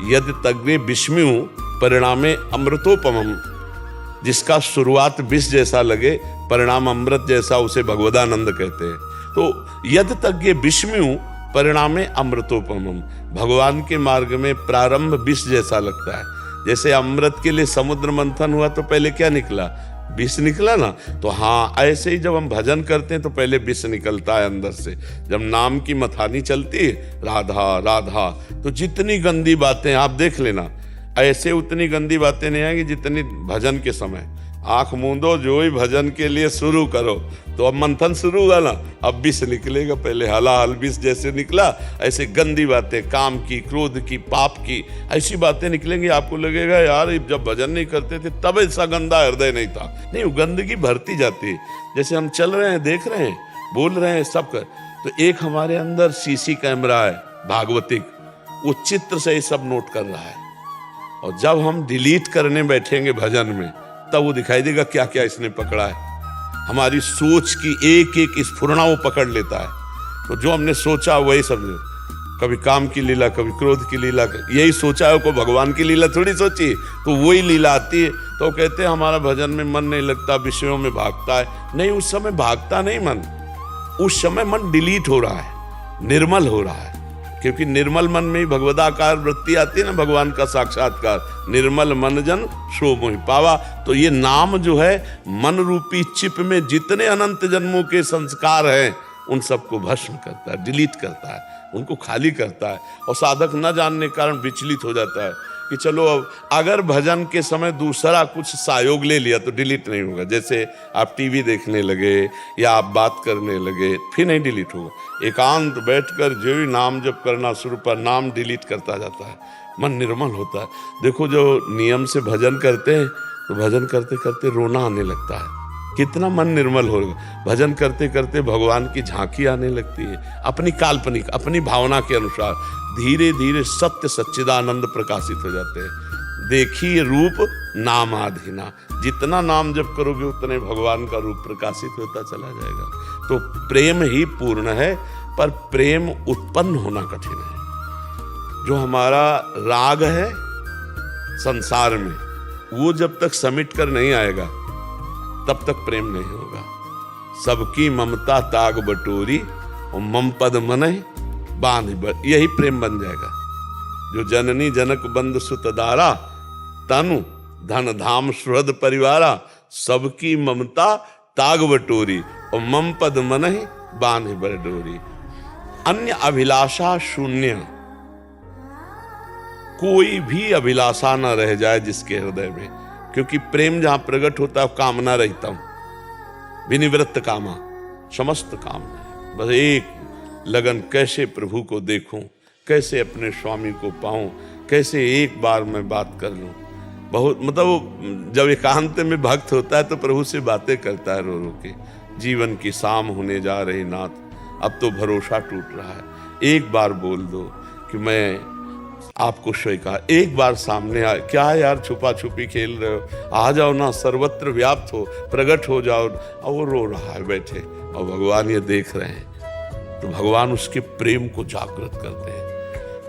Speaker 3: यद तग्ने विस्मयु परिणामे अमृतोपमम, जिसका शुरुआत विष जैसा लगे परिणाम अमृत जैसा, उसे भगवदानंद कहते हैं। तो यद तग्ने विस्मयु परिणामे अमृतोपमम, भगवान के मार्ग में प्रारंभ विष जैसा लगता है। जैसे अमृत के लिए समुद्र मंथन हुआ तो पहले क्या निकला, विष निकला ना। तो हाँ, ऐसे ही जब हम भजन करते हैं तो पहले विष निकलता है अंदर से। जब नाम की मथानी चलती है राधा राधा, तो जितनी गंदी बातें आप देख लेना, ऐसे उतनी गंदी बातें नहीं आएंगी जितनी भजन के समय। आंख मूंदो, जो ही भजन के लिए शुरू करो, तो अब मंथन शुरू हुआ ना, अब विष निकलेगा। पहले हलाहल विष जैसे निकला, ऐसे गंदी बातें, काम की, क्रोध की, पाप की, ऐसी बातें निकलेंगी। आपको लगेगा यार जब भजन नहीं करते थे तब ऐसा गंदा हृदय नहीं था। नहीं, वो गंदगी भरती जाती है। जैसे हम चल रहे हैं, देख रहे हैं, बोल रहे हैं, सब कर, तो एक हमारे अंदर सीसी कैमरा है भागवतिक, वो चित्र से ही सब नोट कर रहा है। और जब हम डिलीट करने बैठेंगे भजन में, तब वो दिखाई देगा क्या क्या इसने पकड़ा है। हमारी सोच की एक एक स्फुरना वो पकड़ लेता है। तो जो हमने सोचा वही समझो, कभी काम की लीला, कभी क्रोध की लीला, यही सोचा है, को भगवान की लीला थोड़ी सोची, तो वही लीला आती है। तो कहते हैं हमारा भजन में मन नहीं लगता, विषयों में भागता है। नहीं, उस समय भागता नहीं मन, उस समय मन डिलीट हो रहा है, निर्मल हो रहा है। क्योंकि निर्मल मन में ही भगवदाकार वृत्ति आती है ना, भगवान का साक्षात्कार। निर्मल मन जन सो मोहि पावा। तो ये नाम जो है, मन रूपी चिप में जितने अनंत जन्मों के संस्कार हैं उन सबको भस्म करता है, डिलीट करता है, उनको खाली करता है। और साधक न जानने के कारण विचलित हो जाता है कि चलो अब अगर भजन के समय दूसरा कुछ सहयोग ले लिया तो डिलीट नहीं होगा। जैसे आप टीवी देखने लगे या आप बात करने लगे, फिर नहीं डिलीट होगा। एकांत बैठकर जो ही नाम जप करना शुरू पर, नाम डिलीट करता जाता है, मन निर्मल होता है। देखो जो नियम से भजन करते हैं तो भजन करते करते रोना आने लगता है, कितना मन निर्मल होगा। भजन करते करते भगवान की झांकी आने लगती है, अपनी काल्पनिक, अपनी भावना के अनुसार। धीरे धीरे सत्य सच्चिदानंद प्रकाशित हो जाते हैं। देखी रूप नामाधीना। जितना नाम जप करोगे उतने भगवान का रूप प्रकाशित होता चला जाएगा। तो प्रेम ही पूर्ण है, पर प्रेम उत्पन्न होना कठिन है। जो हमारा राग है संसार में, वो जब तक समिट कर नहीं आएगा तब तक प्रेम नहीं होगा। सबकी ममता ताग बटोरी और मम पद मनहि बांध, यही प्रेम बन जाएगा। जो जननी जनक बंद सुत दारा, तनु धन धाम सुहृद परिवारा, सबकी ममता ताग बटोरी और मम पद मनहि बांध बर डोरी। अन्य अभिलाषा शून्य, कोई भी अभिलाषा न रह जाए जिसके हृदय में, क्योंकि प्रेम जहां प्रकट होता है कामना रहता हूं, विनिवृत्त कामा, समस्त कामना। बस एक लगन, कैसे प्रभु को देखूं, कैसे अपने स्वामी को पाऊं, कैसे एक बार मैं बात कर लूं। बहुत मतलब जब एकांत में भक्त होता है तो प्रभु से बातें करता है रो रो के। जीवन की शाम होने जा रही नाथ, अब तो भरोसा टूट रहा है। एक बार बोल दो कि मैं आपको स्वीकार, एक बार सामने आ, क्या यार छुपा छुपी खेल रहे हो, आ जाओ ना, सर्वत्र व्याप्त हो, प्रकट हो जाओ। और वो रो रहा है बैठे और भगवान ये देख रहे हैं, तो भगवान उसके प्रेम को जागृत करते हैं।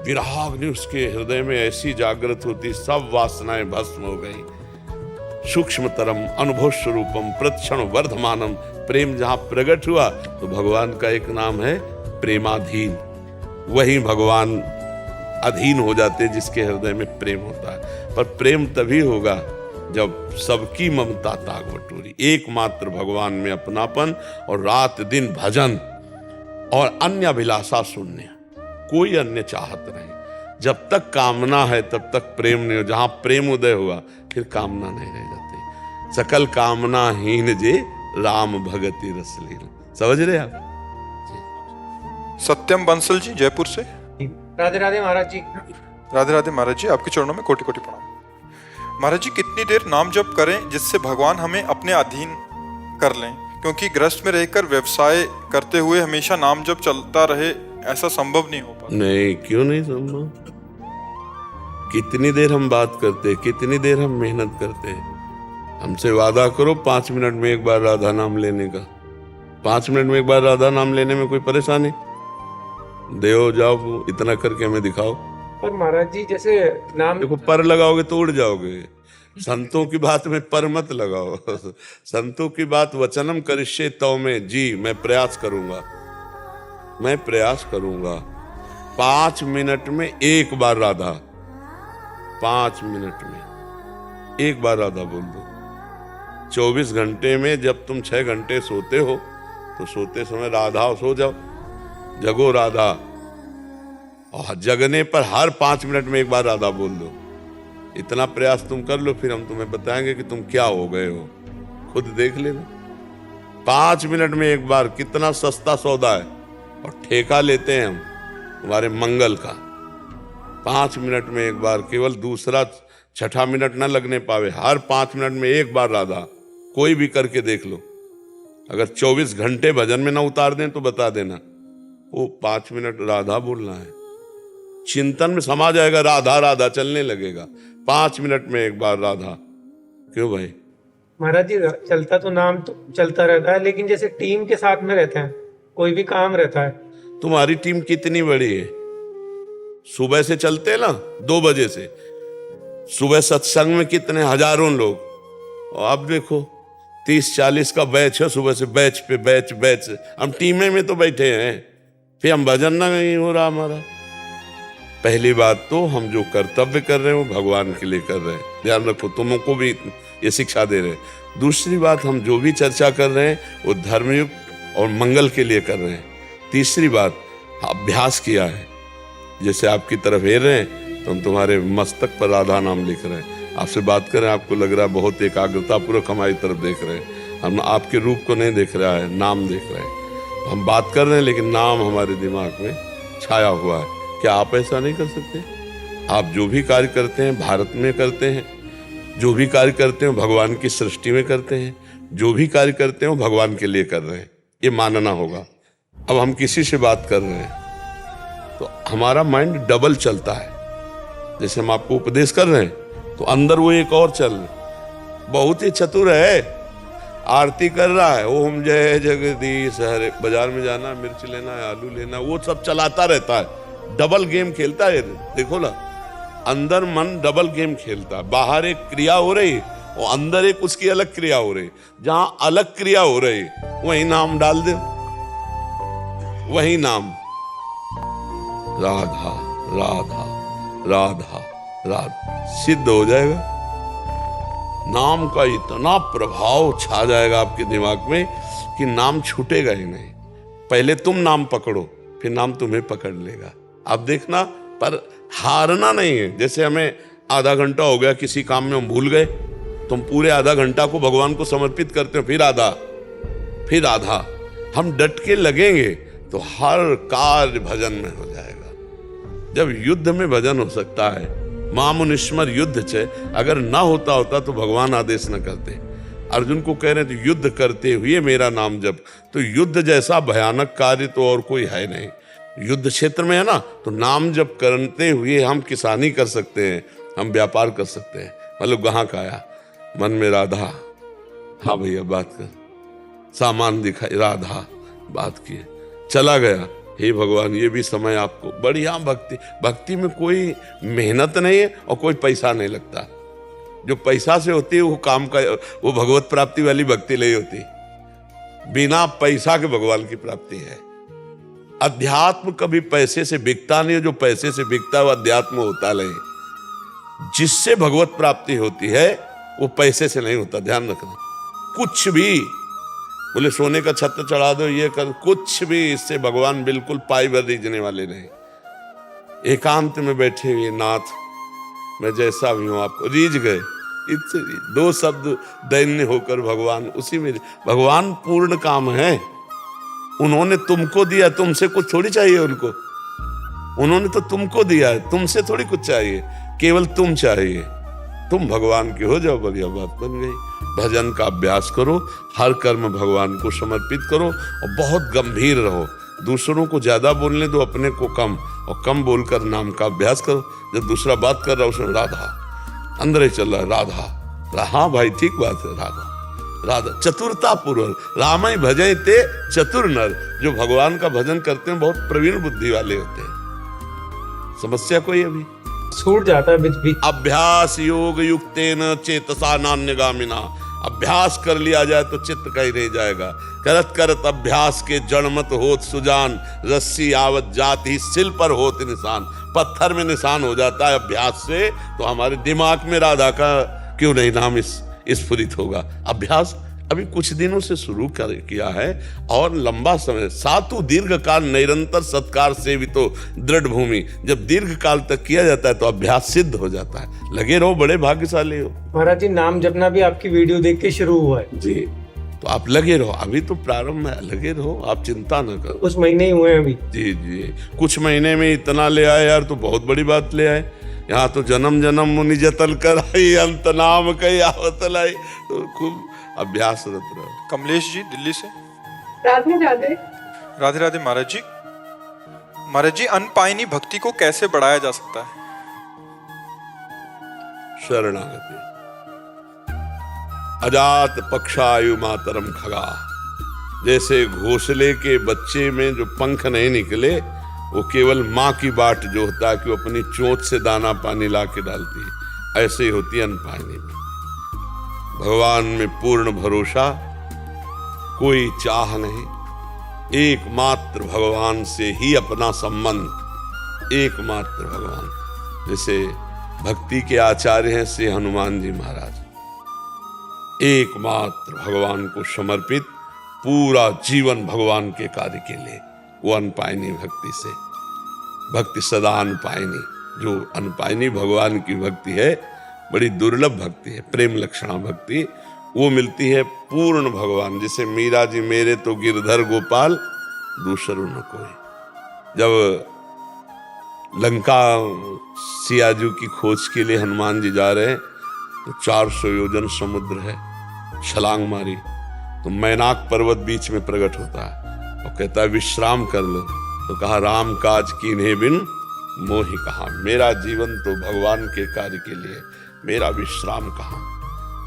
Speaker 3: विराग्नि उसके हृदय में ऐसी जागृत होती, सब वासनाएं भस्म हो गई। सूक्ष्मतरम अनुभव स्वरूपम प्रतिक्षण वर्धमानम। प्रेम जहां प्रकट हुआ तो भगवान का एक नाम है प्रेमाधीन। वही भगवान अधीन हो जाते जिसके हृदय में प्रेम होता है। पर प्रेम तभी होगा जब सबकी ममता ताग बटोरी, एकमात्र भगवान में अपनापन और रात दिन भजन और अन्य अभिलाषा शून्य, कोई अन्य चाहत नहीं। जब तक कामना है तब तक प्रेम नहीं हो। जहां प्रेम उदय हुआ फिर कामना नहीं रह जाती। सकल कामना हीन जे राम भगति रसलीन। समझ रहे आप?
Speaker 1: सत्यम बंसल जी जयपुर से।
Speaker 5: राधे राधे महाराज जी।
Speaker 1: राधे राधे महाराज जी, आपके चरणों में कोटि कोटि प्रणाम। महाराज जी, कितनी देर नाम जप करें जिससे भगवान हमें अपने अधीन कर लें? क्योंकि गृहस्थ में रहकर व्यवसाय करते हुए हमेशा नाम जप चलता रहे, ऐसा संभव नहीं हो पाता।
Speaker 3: नहीं, क्यों नहीं संभव? कितनी देर हम बात करते, कितनी देर हम मेहनत करते। हमसे वादा करो 5 मिनट में एक बार राधा नाम लेने का। 5 मिनट में एक बार राधा नाम लेने में कोई परेशानी? देओ जाओ, इतना करके हमें दिखाओ।
Speaker 5: पर महाराज जी जैसे नाम,
Speaker 3: देखो पर लगाओगे तो उड़ जाओगे। संतों की बात में पर मत लगाओ। संतों की बात वचनम करिष्ये तव में, जी मैं प्रयास करूंगा, मैं प्रयास करूंगा। 5 मिनट में एक बार राधा, 5 मिनट में एक बार राधा बोल दो। 24 घंटे में जब तुम 6 घंटे सोते हो तो सोते समय राधा सो जाओ, जगो राधा। और जगने पर हर 5 मिनट में एक बार राधा बोल दो। इतना प्रयास तुम कर लो, फिर हम तुम्हें बताएंगे कि तुम क्या हो गए हो, खुद देख लेना। 5 मिनट में एक बार, कितना सस्ता सौदा है। और ठेका लेते हैं हम तुम्हारे मंगल का। 5 मिनट में एक बार, केवल दूसरा 6ठा मिनट ना लगने पावे, हर 5 मिनट में एक बार राधा। कोई भी करके देख लो। अगर 24 घंटे भजन में ना उतार दें तो बता देना, वो 5 मिनट राधा बोलना है। चिंतन में समा जाएगा, राधा राधा चलने लगेगा। 5 मिनट में एक बार राधा। क्यों भाई?
Speaker 5: महाराज जी चलता तो नाम तो चलता रहता है, लेकिन जैसे टीम के साथ में रहते हैं, कोई भी काम रहता है।
Speaker 3: तुम्हारी टीम कितनी बड़ी है? सुबह से चलते हैं ना 2 बजे से, सुबह सत्संग में कितने हजारों लोग, और अब देखो 30-40 का बैच है, सुबह से बैच पे बैच। हम टीमें में तो बैठे हैं, फिर हम भजन ना नहीं हो रहा हमारा। पहली बात तो हम जो कर्तव्य कर रहे हैं वो भगवान के लिए कर रहे हैं, ध्यान रखो, तुमको भी ये शिक्षा दे रहे हैं। दूसरी बात, हम जो भी चर्चा कर रहे हैं वो धर्मयुक्त और मंगल के लिए कर रहे हैं। तीसरी बात, अभ्यास किया है। जैसे आपकी तरफ हेर रहे हैं तो हम तुम्हारे मस्तक पर राधा नाम लिख रहे हैं। आपसे बात कर रहे हैं, आपको लग रहा है बहुत एकाग्रता पूर्वक हमारी तरफ देख रहे हैं। हम आपके रूप को नहीं देख रहा है, नाम देख रहे हैं। हम बात कर रहे हैं लेकिन नाम हमारे दिमाग में छाया हुआ है। क्या आप ऐसा नहीं कर सकते? आप जो भी कार्य करते हैं भारत में करते हैं, जो भी कार्य करते हैं भगवान की सृष्टि में करते हैं, जो भी कार्य करते हैं भगवान के लिए कर रहे हैं, ये मानना होगा। अब हम किसी से बात कर रहे हैं तो हमारा माइंड डबल चलता है। जैसे हम आपको उपदेश कर रहे हैं तो अंदर वो एक और चल, बहुत ही चतुर है। आरती कर रहा है, ओम जय जगदीश हरे, बाजार में जाना, मिर्च लेना है, आलू लेना, वो सब चलाता रहता है, डबल गेम खेलता है। देखो ना, अंदर मन डबल गेम खेलता है, बाहर एक क्रिया हो रही और अंदर एक उसकी अलग क्रिया हो रही। जहां अलग क्रिया हो रही वही नाम डाल दे, वही नाम, राधा राधा राधा राधा, सिद्ध हो जाएगा। नाम का इतना प्रभाव छा जाएगा आपके दिमाग में कि नाम छूटेगा ही नहीं। पहले तुम नाम पकड़ो, फिर नाम तुम्हें पकड़ लेगा। आप देखना, पर हारना नहीं है। जैसे हमें आधा घंटा हो गया किसी काम में, हम भूल गए, तुम पूरे आधा घंटा को भगवान को समर्पित करते हो, फिर आधा हम डट के लगेंगे तो हर कार्य भजन में हो जाएगा। जब युद्ध में भजन हो सकता है, मामुनिस्मर युद्ध छे, अगर ना होता तो भगवान आदेश न करते। अर्जुन को कह रहे थे युद्ध करते हुए मेरा नाम जप, तो युद्ध जैसा भयानक कार्य तो और कोई है नहीं। युद्ध क्षेत्र में है ना, तो नाम जप करते हुए हम किसानी कर सकते हैं, हम व्यापार कर सकते हैं। मतलब कहाँ का आया मन में राधा, हाँ भैया बात कर, सामान दिखाई, राधा बात किए, चला गया। हे भगवान, ये भी समय आपको, बढ़िया भक्ति। भक्ति में कोई मेहनत नहीं है और कोई पैसा नहीं लगता। जो पैसा से होती है वो काम का, वो भगवत प्राप्ति वाली भक्ति नहीं होती। बिना पैसा के भगवान की प्राप्ति है। अध्यात्म कभी पैसे से बिकता नहीं है, जो पैसे से बिकता है वो अध्यात्म होता नहीं। जिससे भगवत प्राप्ति होती है वो पैसे से नहीं होता, ध्यान रखना। कुछ भी बोले सोने का छत्र चढ़ा दो, ये कर, कुछ भी इससे भगवान बिल्कुल पाई भर रीझने वाले नहीं। एकांत में बैठे हुए, नाथ मैं जैसा भी हूं आपको, रीझ गए, इससे दो शब्द दैन्य होकर भगवान उसी में, भगवान पूर्ण काम है। उन्होंने तुमको दिया, तुमसे कुछ थोड़ी चाहिए उनको। उन्होंने तो तुमको दिया है, तुमसे थोड़ी कुछ चाहिए, केवल तुम चाहिए। तुम भगवान के हो जाओ, बढ़िया बात बन गई। भजन का अभ्यास करो, हर कर्म भगवान को समर्पित करो और बहुत गंभीर रहो। दूसरों को ज्यादा बोलने दो, अपने को कम, और कम बोलकर नाम का अभ्यास करो। जब दूसरा बात कर रहा है उसमें राधा अंदर ही चल रहा है, राधा। हाँ भाई ठीक बात है, राधा राधा, चतुरता पूर्वक रामय भजय ते चतुर नर। जो भगवान का भजन करते हैं बहुत प्रवीण बुद्धि वाले होते हैं। समस्या कोई अभी
Speaker 5: छूट जाता है बीच बीच।
Speaker 3: अभ्यास योग युक्तेन चेतसा नान्यगामिना, अभ्यास कर लिया जाए तो चित्त कहीं नहीं जाएगा। करत करत अभ्यास के जड़ मत होत सुजान, रस्सी आवत जाति सिल पर होत निशान। पत्थर में निशान हो जाता है अभ्यास से, तो हमारे दिमाग में राधा का क्यों नहीं नाम स्फुरित होगा। अभ्यास अभी कुछ दिनों से शुरू किया है और लंबा समय, सातु दीर्घ काल निरंतर सत्कार से भी तो दृढ़ भूमि। जब दीर्घ काल तक किया जाता है तो अभ्यास सिद्ध हो जाता है। लगे रहो, बड़े भाग्यशाली हो।
Speaker 5: महाराज जी, नाम जपना भी आपकी वीडियो देख के शुरू हुआ है
Speaker 3: जी, तो आप लगे रहो, अभी तो प्रारंभ है, लगे रहो, आप चिंता न करो।
Speaker 5: कुछ महीने ही हुए हैं अभी।
Speaker 3: जी जी, कुछ महीने में इतना ले आए यार, तो बहुत बड़ी बात ले आए। यहाँ तो जन्म जन्म मुनि जतन कराई, अंत नाम कई आवत लाई। तो खूब अभ्यासरत रहो।
Speaker 1: कमलेश जी दिल्ली से।
Speaker 6: राधे राधे।
Speaker 1: राधे राधे महाराज जी। महाराज जी, अनपायनी भक्ति को कैसे बढ़ाया जा सकता है?
Speaker 3: शरणागति। अजात पक्षायु मातरम खगा, जैसे घोंसले के बच्चे में जो पंख नहीं निकले, वो केवल माँ की बाट जो होता है कि वो अपनी चोंच से दाना पानी ला के डालती है, ऐसे ही होती है अनपायनी में। भगवान में पूर्ण भरोसा, कोई चाह नहीं, एकमात्र भगवान से ही अपना संबंध, एकमात्र भगवान। जैसे भक्ति के आचार्य हैं श्री हनुमान जी महाराज, एकमात्र भगवान को समर्पित, पूरा जीवन भगवान के कार्य के लिए। वो अनपायनी भक्ति से, भक्ति सदा अनपायनी, जो अनपायनी भगवान की भक्ति है, बड़ी दुर्लभ भक्ति है, प्रेम लक्षणा भक्ति, वो मिलती है पूर्ण भगवान। जैसे मीरा जी, मेरे तो गिरधर गोपाल दूसरों न कोई। जब लंका सियाजू की खोज के लिए हनुमान जी जा रहे हैं, तो 400 योजन समुद्र है, छलांग मारी तो मैनाक पर्वत बीच में प्रकट होता है और कहता है विश्राम कर लो। तो कहा राम काज कीन्हे बिन मोहि कहा, मेरा जीवन तो भगवान के कार्य के लिए, मेरा विश्राम कहाँ?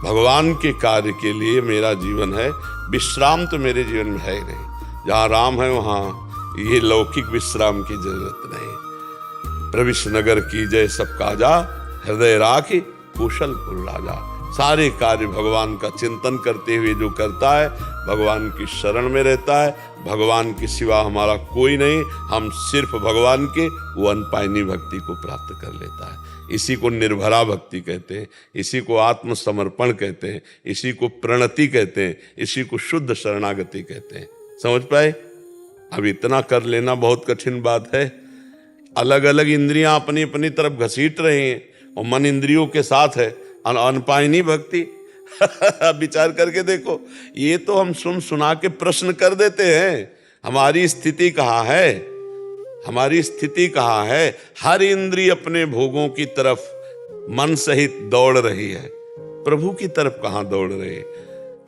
Speaker 3: भगवान के कार्य के लिए मेरा जीवन है, विश्राम तो मेरे जीवन में है ही नहीं। जहाँ राम है वहाँ ये लौकिक विश्राम की जरूरत नहीं। प्रविश नगर की जय सब काजा, हृदय राखी कुशलपुर राजा। सारे कार्य भगवान का चिंतन करते हुए जो करता है, भगवान की शरण में रहता है, भगवान के सिवा हमारा कोई नहीं, हम सिर्फ भगवान के वो अनपायनी भक्ति को प्राप्त कर लेता है। इसी को निर्भरा भक्ति कहते हैं, इसी को आत्मसमर्पण कहते हैं, इसी को प्रणति कहते हैं, इसी को शुद्ध शरणागति कहते हैं। समझ पाए? अब इतना कर लेना बहुत कठिन बात है। अलग अलग इंद्रियां अपनी अपनी तरफ घसीट रहे हैं और मन इंद्रियों के साथ है, अनपायनी भक्ति। विचार करके देखो, ये तो हम सुन सुना के प्रश्न कर देते हैं, हमारी स्थिति कहाँ है? हमारी स्थिति कहाँ है? हर इंद्रिय अपने भोगों की तरफ मन सहित दौड़ रही है, प्रभु की तरफ कहाँ दौड़ रही है?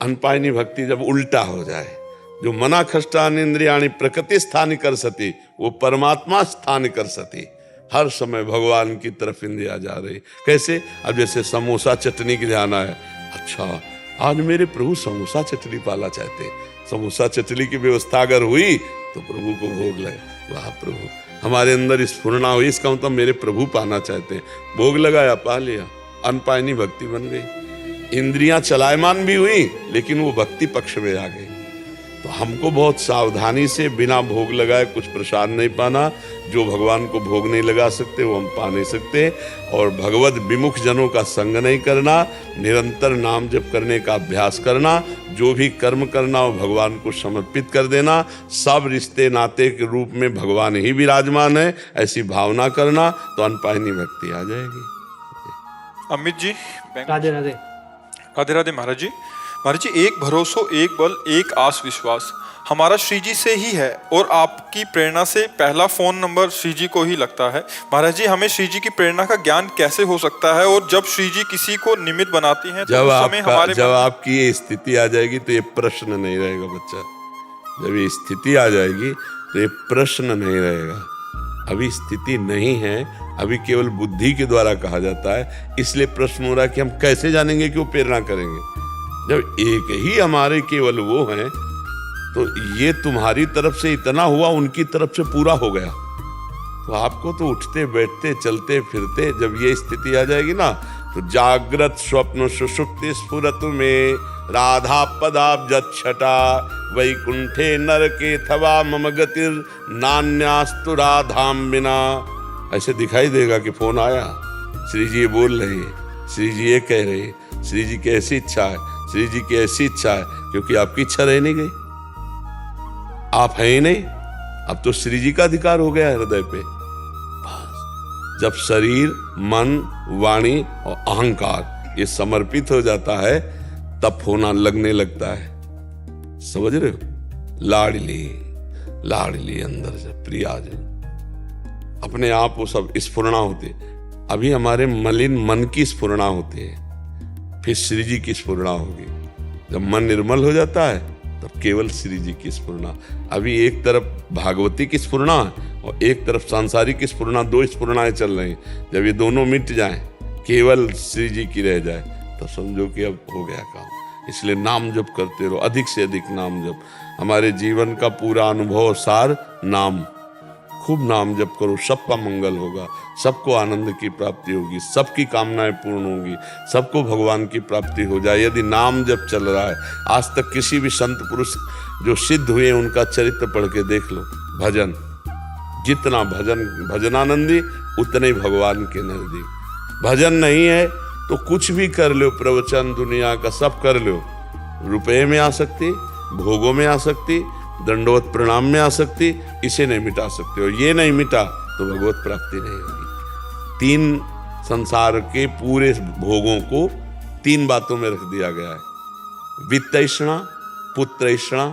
Speaker 3: अनपायनी भक्ति जब उल्टा हो जाए, जो मना खष्टान इंद्रियाणि प्रकृति स्थान कर सती, वो परमात्मा स्थान कर सती। हर समय भगवान की तरफ इंद्रिया जा रही। कैसे? अब जैसे समोसा चटनी की ध्यान आया, अच्छा आज मेरे प्रभु समोसा चटनी पाला चाहते हैं, समोसा चटनी की व्यवस्था अगर हुई तो प्रभु को भोग लगे। वाह प्रभु, हमारे अंदर स्फुरना हुई, इसका मतलब मेरे प्रभु पाना चाहते हैं, भोग लगाया, पा लिया, अनपायनी भक्ति बन गई। इंद्रियां चलायमान भी हुई लेकिन वो भक्ति पक्ष में आ गई। तो हमको बहुत सावधानी से बिना भोग लगाए कुछ प्रसाद नहीं पाना। जो भगवान को भोग नहीं लगा सकते वो हम पा नहीं सकते। और भगवत विमुख जनों का संग नहीं करना, निरंतर नाम जप करने का अभ्यास करना, जो भी कर्म करना वो भगवान को समर्पित कर देना। सब रिश्ते नाते के रूप में भगवान ही विराजमान है, ऐसी भावना करना, तो अनपायनी भक्ति आ जाएगी।
Speaker 1: अमित जी,
Speaker 5: राधे राधे।
Speaker 1: राधे राधे महाराज जी। महाराज जी, एक भरोसो, एक बल, एक आस विश्वास हमारा श्री जी से ही है और आपकी प्रेरणा से पहला फोन नंबर श्री जी को ही लगता है। महाराज जी, हमें श्री जी की प्रेरणा का ज्ञान कैसे हो सकता है? और जब श्री जी किसी को निमित्त बनाती हैं तो उस समय हमारे
Speaker 3: जब आपकी ये स्थिति आ जाएगी तो ये प्रश्न नहीं रहेगा बच्चा। जब ये स्थिति आ जाएगी तो ये प्रश्न नहीं रहेगा। अभी स्थिति नहीं है, अभी केवल बुद्धि के द्वारा कहा जाता है, इसलिए प्रश्न हो रहा है कि हम कैसे जानेंगे कि वो प्रेरणा करेंगे। जब एक ही हमारे केवल वो हैं तो ये तुम्हारी तरफ से इतना हुआ, उनकी तरफ से पूरा हो गया। तो आपको तो उठते बैठते चलते फिरते जब ये स्थिति आ जाएगी ना, तो जागृत स्वप्न सुषुप्ति स्फुरतु में राधा पदाब्जच्छटा वैकुंठे नरके थवा मम गतिर नान्यास्तु राधाम बिना। ऐसे दिखाई देगा कि फोन आया, श्री जी बोल रहे, श्री जी ये कह रहे, श्री जी की ऐसी इच्छा है, श्री जी की ऐसी इच्छा है, क्योंकि आपकी इच्छा रह नहीं गई, आप हैं ही नहीं। अब तो श्री जी का अधिकार हो गया हृदय पे। बस जब शरीर, मन, वाणी और अहंकार ये समर्पित हो जाता है तब होना लगने लगता है। समझ रहे हो? लाडली लाडली अंदर से प्रिया जो अपने आप वो सब स्फुरना होते। अभी हमारे मलिन मन की स्फुरना होती है, फिर श्री जी की स्फुरना होगी। जब मन निर्मल हो जाता है तब केवल श्री जी की स्फुरना। अभी एक तरफ भागवती की स्फुरना और एक तरफ सांसारिक की स्फुरना, दो स्फुरनाएं चल रही हैं। जब ये दोनों मिट जाएं, केवल श्री जी की रह जाए, तो समझो कि अब हो गया काम। इसलिए नाम जप करते रहो, अधिक से अधिक नाम जप। हमारे जीवन का पूरा अनुभव सार नाम। खूब नाम जप करो, सबका मंगल होगा, सबको आनंद की प्राप्ति होगी, सबकी कामनाएं पूर्ण होंगी, सबको भगवान की प्राप्ति हो जाए यदि नाम जप चल रहा है। आज तक किसी भी संत पुरुष जो सिद्ध हुए उनका चरित्र पढ़ के देख लो। भजन, जितना भजन भजनानंदी उतने ही भगवान के नजदीक। भजन नहीं है तो कुछ भी कर लो, प्रवचन दुनिया का सब कर लो, रुपये में आ सकती, भोगों में आ सकती, दंडवत प्रणाम में आ सकती, इसे नहीं मिटा सकते हो। ये नहीं मिटा तो भगवत प्राप्ति नहीं होगी। तीन संसार के पूरे भोगों को तीन बातों में रख दिया गया है: वित्तैषणा, पुत्रैषणा,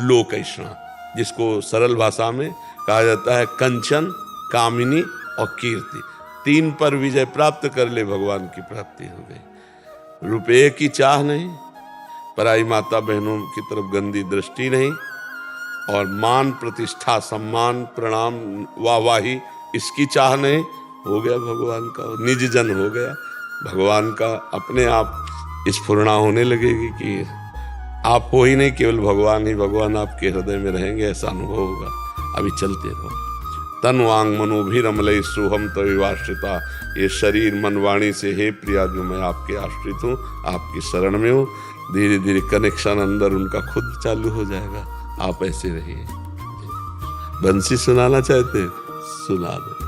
Speaker 3: लोकैषणा, जिसको सरल भाषा में कहा जाता है कंचन, कामिनी और कीर्ति। तीन पर विजय प्राप्त कर ले, भगवान की प्राप्ति हो गई। रुपये की चाह नहीं, पराई माता बहनों की तरफ गंदी दृष्टि नहीं, और मान प्रतिष्ठा सम्मान प्रणाम वाहवाही इसकी चाह नहीं, हो गया भगवान का, निज जन हो गया। भगवान का अपने आप स्फुरणा होने लगेगी कि आप हो ही नहीं, केवल भगवान ही भगवान आपके हृदय में रहेंगे, ऐसा अनुभव होगा। अभी चलते रहो। तन वांग मनोभिरमलय सोहम तविवाश्रिता, ये शरीर मन वाणी से हे प्रिया जो मैं आपके आश्रित हूँ, आपकी शरण में हूँ। धीरे धीरे कनेक्शन अंदर उनका खुद चालू हो जाएगा। आप ऐसे रहिए। बंसी सुनाना चाहते सुना दो।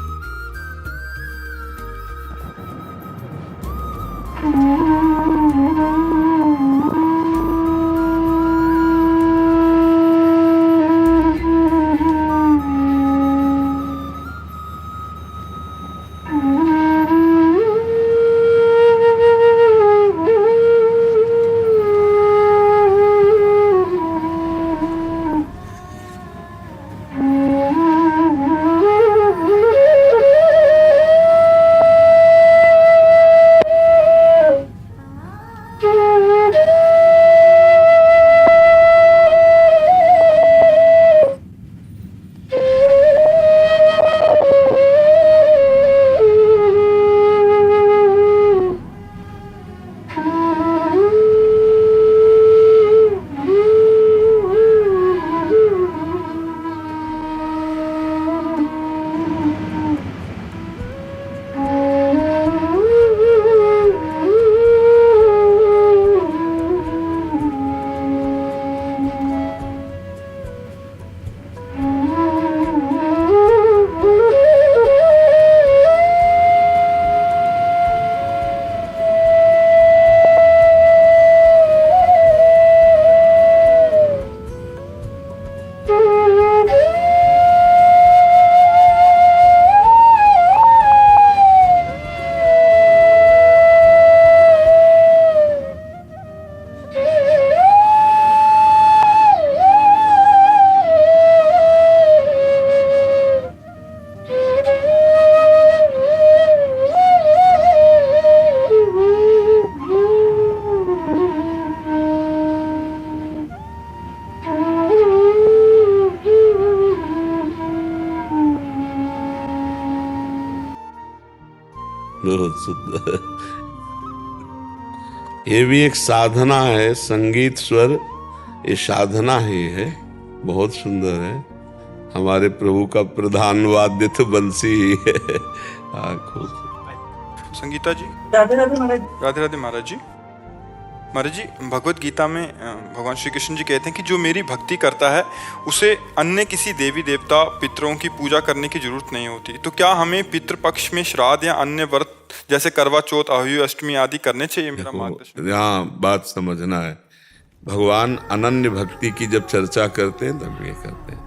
Speaker 3: बहुत सुंदर। ये भी एक साधना है, संगीत स्वर ये साधना ही है। बहुत सुंदर है। हमारे प्रभु का प्रधान वाद्य तो बंसी ही है।
Speaker 1: संगीता जी।
Speaker 6: राधे राधे महाराज।
Speaker 1: राधे राधे महाराज जी। महाराज जी, भगवत गीता में भगवान श्री कृष्ण जी कहते हैं कि जो मेरी भक्ति करता है उसे अन्य किसी देवी देवता पितरों की पूजा करने की जरूरत नहीं होती। तो क्या हमें पितृपक्ष में श्राद्ध या अन्य व्रत जैसे करवा चौथ, आयु अष्टमी आदि करने चाहिए? मेरा मार्गदर्शन।
Speaker 3: यहाँ बात समझना है। भगवान अनन्य भक्ति की जब चर्चा करते हैं तब ये करते हैं,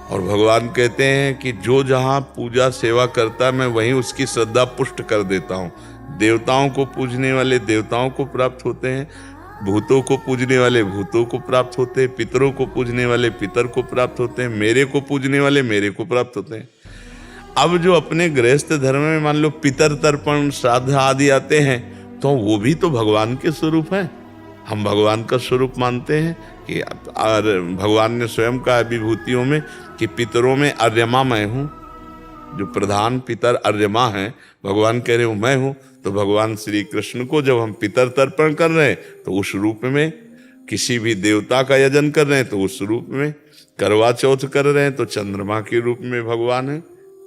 Speaker 3: और भगवान कहते हैं कि जो जहाँ पूजा सेवा करता है मैं वहीं उसकी श्रद्धा पुष्ट कर देता हूँ। देवताओं को पूजने वाले देवताओं को प्राप्त होते हैं, भूतों को पूजने वाले भूतों को प्राप्त होते हैं, पितरों को पूजने वाले पितर को प्राप्त होते हैं, मेरे को पूजने वाले मेरे को प्राप्त होते हैं। अब जो अपने गृहस्थ धर्म में मान लो पितर तर्पण श्राद्ध आदि आते हैं तो वो भी तो भगवान के स्वरूप हैं। हम भगवान का स्वरूप मानते हैं कि और भगवान ने स्वयं कहा विभूतियों में कि पितरों में अर्यमा मैं हूँ। जो प्रधान पितर अर्यमा हैं, भगवान कह रहे हो मैं हूँ। तो भगवान श्री कृष्ण को जब हम पितर तर्पण कर रहे हैं तो उस रूप में, किसी भी देवता का यजन कर रहे हैं तो उस रूप में, करवा चौथ कर रहे हैं तो चंद्रमा के रूप में भगवान है,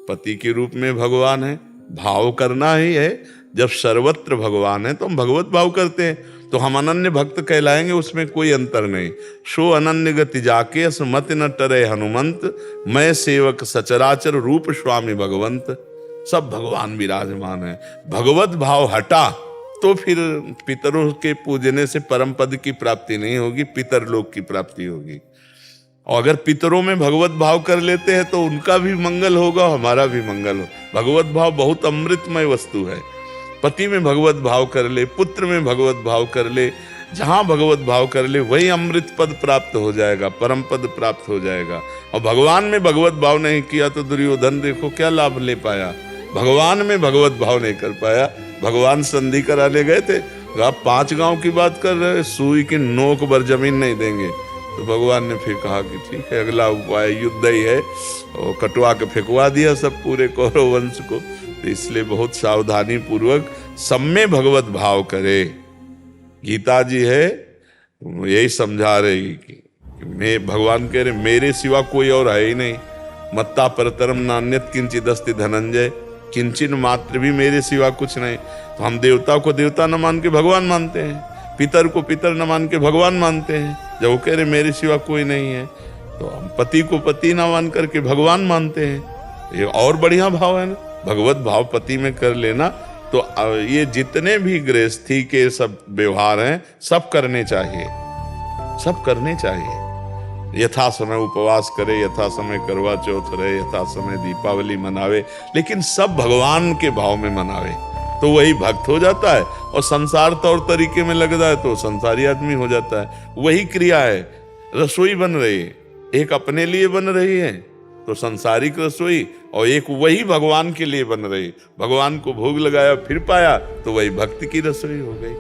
Speaker 3: पति के रूप में भगवान है। भाव करना ही है। जब सर्वत्र भगवान है तो हम भगवत भाव करते हैं तो हम अनन्य भक्त कहलाएंगे, उसमें कोई अंतर नहीं। सो अनन्य गति जाके मत न टरे हनुमंत, मैं सेवक सचराचर रूप स्वामी भगवंत। सब भगवान विराजमान है। भगवत भाव हटा तो फिर पितरों के पूजने से परम पद की प्राप्ति नहीं होगी, पितर लोक की प्राप्ति होगी। और अगर पितरों में भगवत भाव कर लेते हैं तो उनका भी मंगल होगा, हमारा भी मंगल हो। भगवत भाव बहुत अमृतमय वस्तु है। पति में भगवत भाव कर ले, पुत्र में भगवत भाव कर ले, जहां भगवत भाव कर ले वही अमृत पद प्राप्त हो जाएगा, परम पद प्राप्त हो जाएगा। और भगवान में भगवत भाव नहीं किया तो दुर्योधन देखो क्या लाभ ले पाया। भगवान में भगवत भाव नहीं कर पाया। भगवान संधि कराने गए थे, आप 5 गांव की बात कर रहे हैं, सुई की नोक भर जमीन नहीं देंगे। तो भगवान ने फिर कहा कि ठीक है, अगला उपाय युद्ध ही है, और कटवा के फेंकवा दिया सब पूरे कौरव वंश को। तो इसलिए बहुत सावधानी पूर्वक सब में भगवत भाव करे। गीता जी है यही समझा रही कि मैं, भगवान कह रहे मेरे सिवा कोई और है ही नहीं। मत्ता परतरम नान्यत किंचित अस्ति धनंजय, किंचन मात्र भी मेरे सिवा कुछ नहीं। तो हम देवता को देवता न मान के भगवान मानते हैं, पितर को पितर न मान के भगवान मानते हैं। जब वो कह रहे मेरे सिवा कोई नहीं है, तो हम पति को पति न मान करके भगवान मानते हैं। ये और बढ़िया भाव है ना, भगवत भाव पति में कर लेना। तो ये जितने भी गृहस्थी के सब व्यवहार हैं सब करने चाहिए, सब करने चाहिए। यथा समय उपवास करे, यथा समय करवा चौथ रहे, यथा समय दीपावली मनावे, लेकिन सब भगवान के भाव में मनावे, तो वही भक्त हो जाता है। और संसार तौर तरीके में लग जाए तो संसारी आदमी हो जाता है। वही क्रिया है, रसोई बन रही है, एक अपने लिए बन रही है तो संसारिक रसोई, और एक वही भगवान के लिए बन रही। भगवान को भोग लगाया फिर पाया तो वही भक्ति की रसोई हो गई,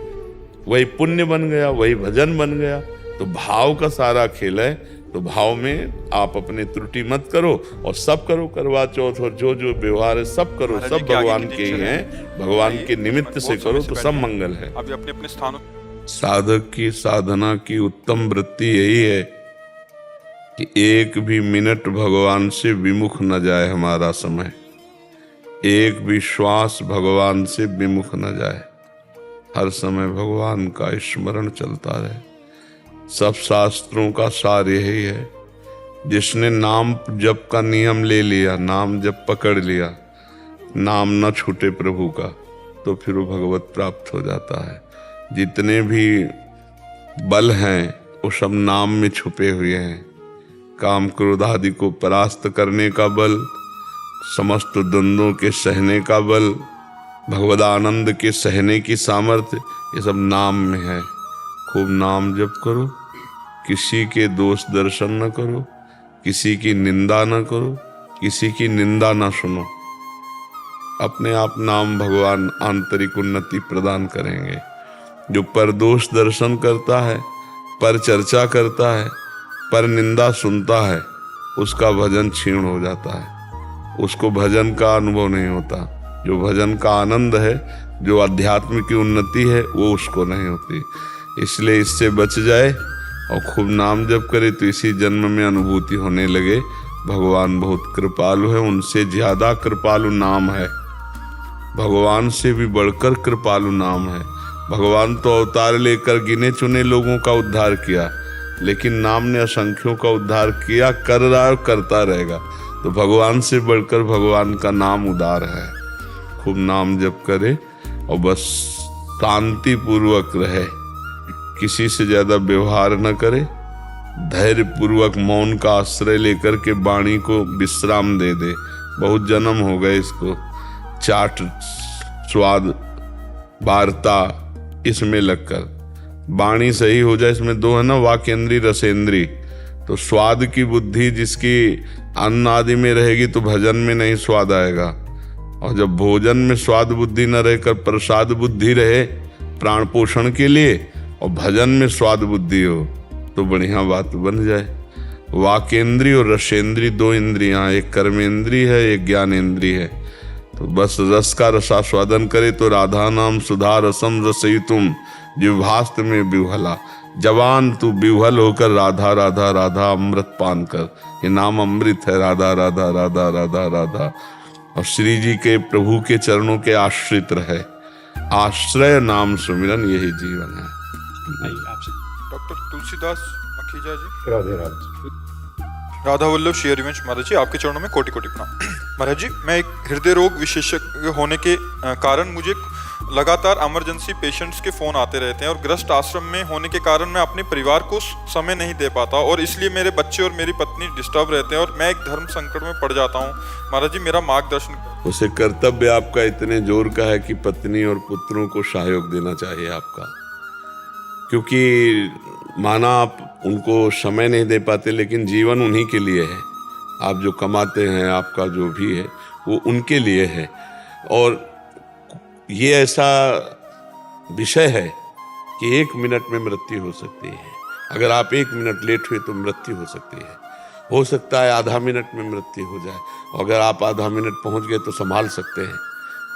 Speaker 3: वही पुण्य बन गया, वही भजन बन गया। तो भाव का सारा खेल है। तो भाव में आप अपने त्रुटि मत करो और सब करो, करवा चौथ और जो जो व्यवहार है सब करो, सब भगवान के ही हैं, भगवान के निमित्त से करो तो सब मंगल है।
Speaker 1: अभी अपने अपने स्थानों।
Speaker 3: साधक की साधना की उत्तम वृत्ति यही है कि एक भी मिनट भगवान से विमुख न जाए हमारा समय, एक भी श्वास भगवान से विमुख न जाए, हर समय भगवान का स्मरण चलता रहे। सब शास्त्रों का सार यही है, जिसने नाम जप का नियम ले लिया, नाम जप पकड़ लिया, नाम न छूटे प्रभु का, तो फिर वो भगवत प्राप्त हो जाता है। जितने भी बल हैं वो सब नाम में छुपे हुए हैं। काम क्रोध आदि को परास्त करने का बल, समस्त द्वंद्वों के सहने का बल, भगवदानंद के सहने की सामर्थ्य, ये सब नाम में है। खूब नाम जप करो, किसी के दोष दर्शन न करो, किसी की निंदा न करो, किसी की निंदा न सुनो। अपने आप नाम भगवान आंतरिक उन्नति प्रदान करेंगे। जो पर दोष दर्शन करता है, पर चर्चा करता है, पर निंदा सुनता है, उसका भजन क्षीण हो जाता है, उसको भजन का अनुभव नहीं होता। जो भजन का आनंद है, जो अध्यात्म की उन्नति है, वो उसको नहीं होती। इसलिए इससे बच जाए और खूब नाम जप करे तो इसी जन्म में अनुभूति होने लगे भगवान बहुत कृपालु है। उनसे ज्यादा कृपालु नाम है, भगवान से भी बढ़कर कृपालु नाम है। भगवान तो अवतार लेकर गिने चुने लोगों का उद्धार किया, लेकिन नाम ने असंख्यों का उद्धार किया, कर रहा है, करता रहेगा। तो भगवान से बढ़कर भगवान का नाम उदार है। खूब नाम जप करे और बस शांति पूर्वक रहे, किसी से ज्यादा व्यवहार न करे, धैर्य पूर्वक मौन का आश्रय लेकर के वाणी को विश्राम दे दे। बहुत जन्म हो गए इसको चाट स्वाद वार्ता इसमें लगकर। वाणी सही हो जाए, इसमें दो है ना, वाक्येंद्री रसेंद्री। तो स्वाद की बुद्धि जिसकी अन्न आदि में रहेगी तो भजन में नहीं स्वाद आएगा, और जब भोजन में स्वाद बुद्धि न रहकर प्रसाद बुद्धि रहे प्राण पोषण के लिए, और भजन में स्वाद बुद्धि हो तो बढ़िया बात बन जाए। वाक्येंद्री और रसेंद्री दो इंद्रियां, एक कर्मेंद्री है, एक ज्ञानेंद्री है। तो बस रस का रसास्वादन करे तो राधा नाम सुधा रसम रसयितुम जिह्वास्त में विह्वला। जवान तू विह्वल होकर राधा राधा राधा अमृत पान कर। ये नाम अमृत है, राधा राधा राधा राधा राधा। और श्री जी के प्रभु के चरणों के आश्रित रहे। आश्रय नाम सुमिरन यही जीवन है।
Speaker 1: डॉक्टर तुलसीदास मखीजा जी।
Speaker 2: राधे राधे।
Speaker 1: राधा वल्लभ श्री हरिवंश महाराज जी, आपके चरणों में कोटि कोटि प्रणाम। महाराज जी, मैं एक हृदय रोग विशेषज्ञ होने के कारण मुझे लगातार इमरजेंसी पेशेंट्स के फ़ोन आते रहते हैं, और ग्रस्त आश्रम में होने के कारण मैं अपने परिवार को समय नहीं दे पाता, और इसलिए मेरे बच्चे और मेरी पत्नी डिस्टर्ब रहते हैं और मैं एक धर्म संकट में पड़ जाता हूँ। महाराज जी, मेरा मार्गदर्शन।
Speaker 3: उसे कर्तव्य आपका इतने जोर का है कि पत्नी और पुत्रों को सहयोग देना चाहिए आपका, क्योंकि माना आप उनको समय नहीं दे पाते, लेकिन जीवन उन्हीं के लिए है। आप जो कमाते हैं, आपका जो भी है वो उनके लिए है। और ये ऐसा विषय है कि 1 मिनट में मृत्यु हो सकती है। अगर आप 1 मिनट लेट हुए तो मृत्यु हो सकती है। हो सकता है आधा मिनट में मृत्यु हो जाए, अगर आप आधा मिनट पहुंच गए तो संभाल सकते हैं,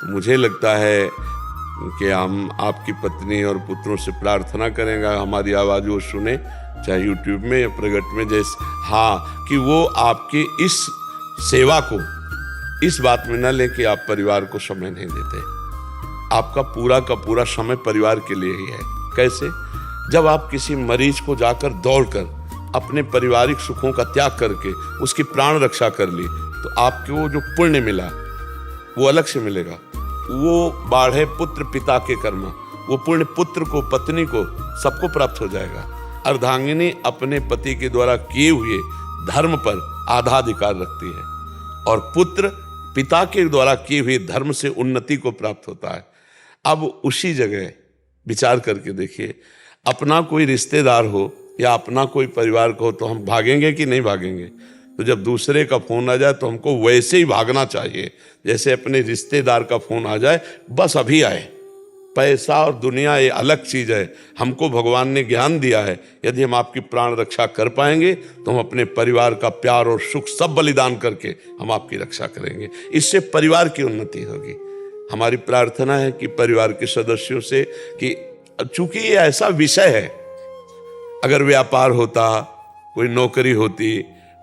Speaker 3: तो मुझे लगता है कि हम आपकी पत्नी और पुत्रों से प्रार्थना करेंगे हमारी आवाज़ वो सुने, चाहे यूट्यूब में या प्रगट में, जैसे हाँ कि वो आपकी इस सेवा को इस बात में न लें कि आप परिवार को समय नहीं देते। आपका पूरा का पूरा समय परिवार के लिए ही है। कैसे? जब आप किसी मरीज को जाकर दौड़कर अपने पारिवारिक सुखों का त्याग करके उसकी प्राण रक्षा कर ली, तो आपको जो पुण्य मिला वो अलग से मिलेगा। वो बाढ़े पुत्र पिता के कर्म, वो पुण्य पुत्र को, पत्नी को, सबको प्राप्त हो जाएगा। अर्धांगिनी अपने पति के द्वारा किए हुए धर्म पर आधाधिकार रखती है और पुत्र पिता के द्वारा किए हुए धर्म से उन्नति को प्राप्त होता है। अब उसी जगह विचार करके देखिए, अपना कोई रिश्तेदार हो या अपना कोई परिवार को हो तो हम भागेंगे कि नहीं भागेंगे? तो जब दूसरे का फोन आ जाए तो हमको वैसे ही भागना चाहिए जैसे अपने रिश्तेदार का फोन आ जाए, बस अभी आए। पैसा और दुनिया ये अलग चीज़ है। हमको भगवान ने ज्ञान दिया है, यदि हम आपकी प्राण रक्षा कर पाएंगे तो हम अपने परिवार का प्यार और सुख सब बलिदान करके हम आपकी रक्षा करेंगे। इससे परिवार की उन्नति होगी। हमारी प्रार्थना है कि परिवार के सदस्यों से कि चूंकि ये ऐसा विषय है, अगर व्यापार होता, कोई नौकरी होती,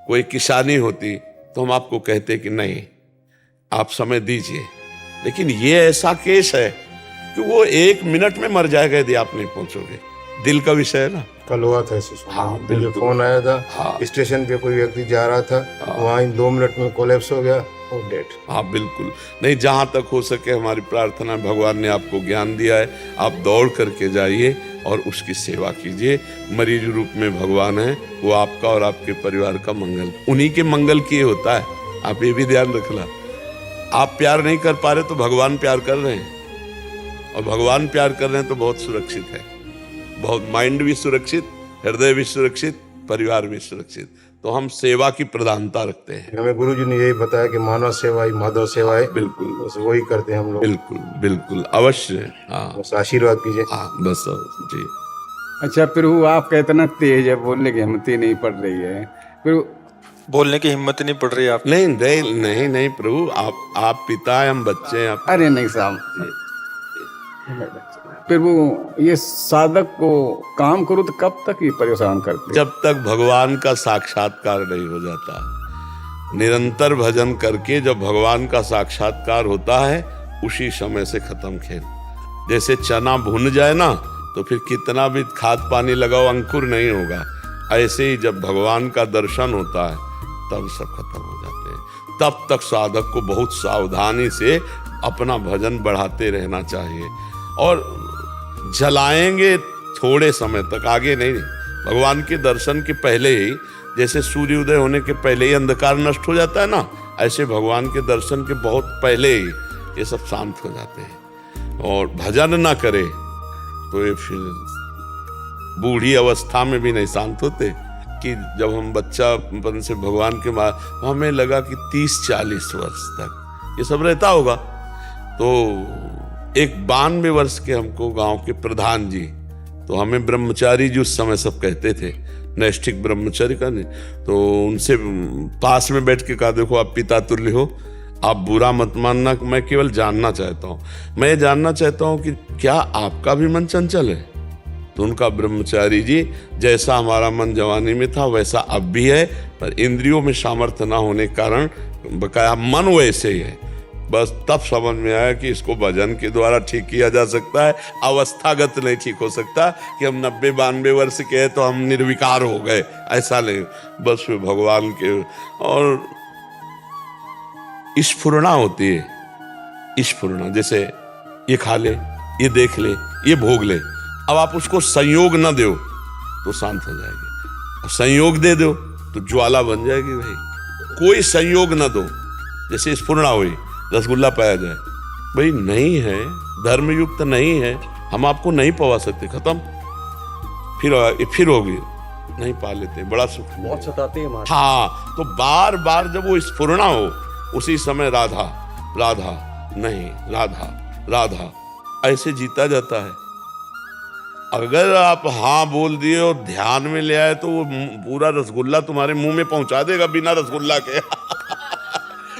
Speaker 3: कोई किसानी होती तो हम आपको कहते कि नहीं आप समय दीजिए, लेकिन ये ऐसा केस है कि वो 1 मिनट में मर जाएगा यदि आप नहीं पहुंचोगे। दिल का विषय है ना।
Speaker 6: कल हुआ था ऐसे।
Speaker 3: हाँ,
Speaker 6: मुझे
Speaker 3: बिल्कुल।
Speaker 6: फोन आया था।
Speaker 3: हाँ।
Speaker 6: स्टेशन पे कोई व्यक्ति जा रहा था,
Speaker 3: हाँ।
Speaker 6: वहाँ 2 मिनट में कोलैप्स हो गया और डेथ।
Speaker 3: हाँ बिल्कुल नहीं, जहाँ तक हो सके हमारी प्रार्थना, भगवान ने आपको ज्ञान दिया है, आप दौड़ करके जाइए और उसकी सेवा कीजिए। मरीज रूप में भगवान है, वो आपका और आपके परिवार का मंगल, उन्हीं के मंगल के होता है। आप ये भी ध्यान रखना, आप प्यार नहीं कर पा रहे तो भगवान प्यार कर रहे हैं, और भगवान प्यार कर रहे हैं तो बहुत सुरक्षित है। बहुत माइंड भी सुरक्षित, हृदय भी सुरक्षित, परिवार भी सुरक्षित। तो हम सेवा की प्रधानता रखते हैं।
Speaker 6: हमें गुरुजी ने यही बताया कि मानव सेवा ही माधव सेवा है।
Speaker 3: बिल्कुल,
Speaker 6: बस वही करते हैं हम लोग।
Speaker 3: बिल्कुल बिल्कुल अवश्य। हाँ
Speaker 6: बस आशीर्वाद कीजिए।
Speaker 3: हाँ बस जी।
Speaker 7: अच्छा प्रभु, आपका इतना तेज है, बोलने की हिम्मत नहीं पड़ रही है। प्रभु
Speaker 1: बोलने की हिम्मत नहीं पड़ रही आप।
Speaker 3: नहीं नहीं नहीं नहीं प्रभु, आप पिता हैं, हम बच्चे हैं। आप
Speaker 7: अरे नहीं साहब, प्रभु ये साधक को काम करो तो कब तक ये परेशान करते?
Speaker 3: जब तक भगवान का साक्षात्कार नहीं हो जाता। निरंतर भजन करके जब भगवान का साक्षात्कार होता है उसी समय से खत्म खेल। जैसे चना भुन जाए ना तो फिर कितना भी खाद पानी लगाओ अंकुर नहीं होगा, ऐसे ही जब भगवान का दर्शन होता है तब सब खत्म हो जाते हैं। तब तक साधक को बहुत सावधानी से अपना भजन बढ़ाते रहना चाहिए, और जलाएंगे थोड़े समय तक, आगे नहीं। भगवान के दर्शन के पहले ही, जैसे सूर्योदय होने के पहले ही अंधकार नष्ट हो जाता है ना, ऐसे भगवान के दर्शन के बहुत पहले ही ये सब शांत हो जाते हैं। और भजन ना करे तो ये फिर बूढ़ी अवस्था में भी नहीं शांत होते। कि जब हम बच्चापन से भगवान के हमें लगा कि 30-40 वर्ष तक ये सब रहता होगा, तो एक 92 वर्ष के हमको गांव के प्रधान जी, तो हमें ब्रह्मचारी जी उस समय सब कहते थे, नैष्ठिक ब्रह्मचारी का नहीं, तो उनसे पास में बैठ के कहा देखो आप पिता तुल्य हो, आप बुरा मत मानना, मैं केवल जानना चाहता हूँ, मैं जानना चाहता हूँ कि क्या आपका भी मन चंचल है? तो उनका ब्रह्मचारी जी, जैसा हमारा मन जवानी में था वैसा अब भी है, पर इंद्रियों में सामर्थ्य ना होने के कारण बकाया मन वैसे ही है। बस तब समझ में आया कि इसको भजन के द्वारा ठीक किया जा सकता है, अवस्थागत नहीं ठीक हो सकता कि हम 90-92 वर्ष के हैं तो हम निर्विकार हो गए, ऐसा नहीं। बस भगवान के और स्फुरना होती है। स्फुरना जैसे ये खा ले, ये देख ले, ये भोग ले, अब आप उसको संयोग न दो तो शांत हो जाएगी, और संयोग दे दो तो ज्वाला बन जाएगी। भाई कोई संयोग न दो, जैसे स्फुरना हुई, रसगुल्ला पाया जाए, भाई नहीं है, धर्मयुक्त नहीं है, हम आपको नहीं पवा सकते, खत्म। फिर होगी, नहीं पा लेते, बड़ा सुख
Speaker 2: बहुत सताते हैं हमारे।
Speaker 3: हाँ, तो बार बार जब वो स्फुरना हो उसी समय राधा राधा नहीं, राधा राधा ऐसे जीता जाता है। अगर आप हाँ बोल दिए और ध्यान में ले आए तो वो पूरा रसगुल्ला तुम्हारे मुंह में पहुंचा देगा बिना रसगुल्ला के।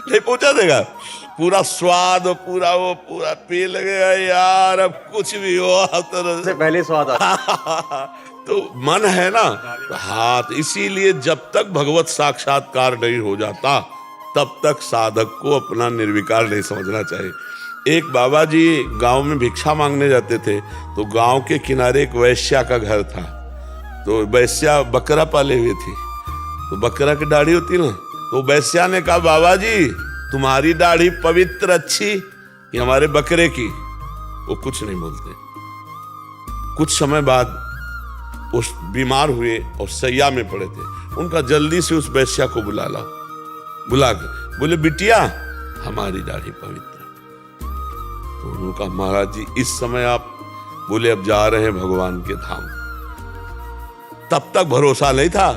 Speaker 3: नहीं पहुंचा देगा। पूरा स्वाद पूरा वो पूरा पी लगेगा यार, अब कुछ भी हो तो
Speaker 2: पहले स्वाद आता
Speaker 3: तो मन है ना, तो हाथ। इसीलिए जब तक भगवत साक्षात्कार नहीं हो जाता तब तक साधक को अपना निर्विकार नहीं समझना चाहिए। एक बाबा जी गांव में भिक्षा मांगने जाते थे, तो गांव के किनारे एक वैश्या का घर था। तो वैश्या बकरा पाले हुए थी, तो बकरा की दाढ़ी होती ना, तो वैश्या ने कहा बाबा जी तुम्हारी दाढ़ी पवित्र अच्छी कि हमारे बकरे की। वो कुछ नहीं बोलते। कुछ समय बाद उस बीमार हुए और सैया में पड़े थे। उनका जल्दी से उस वैश्या को बुला लाओ, बुला कर बोले बिटिया हमारी दाढ़ी पवित्र। तो उन्होंने कहा महाराज जी इस समय आप, बोले अब जा रहे हैं भगवान के धाम। तब तक भरोसा नहीं था,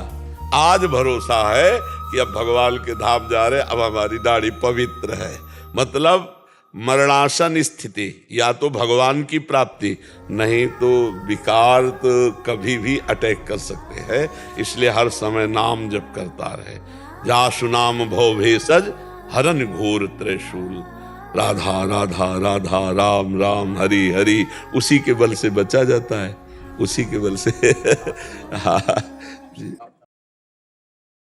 Speaker 3: आज भरोसा है कि अब भगवान के धाम जा रहे, अब हमारी दाढ़ी पवित्र है। मतलब मरणासन स्थिति, या तो भगवान की प्राप्ति, नहीं तो विकार तो कभी भी अटैक कर सकते हैं। इसलिए हर समय नाम जप करता रहे। जा सुनाम भव भेषज हरन घोर त्रिशूल, राधा राधा राधा राम राम हरि हरि, उसी के बल से बचा जाता है, उसी के बल से। हाँ जी।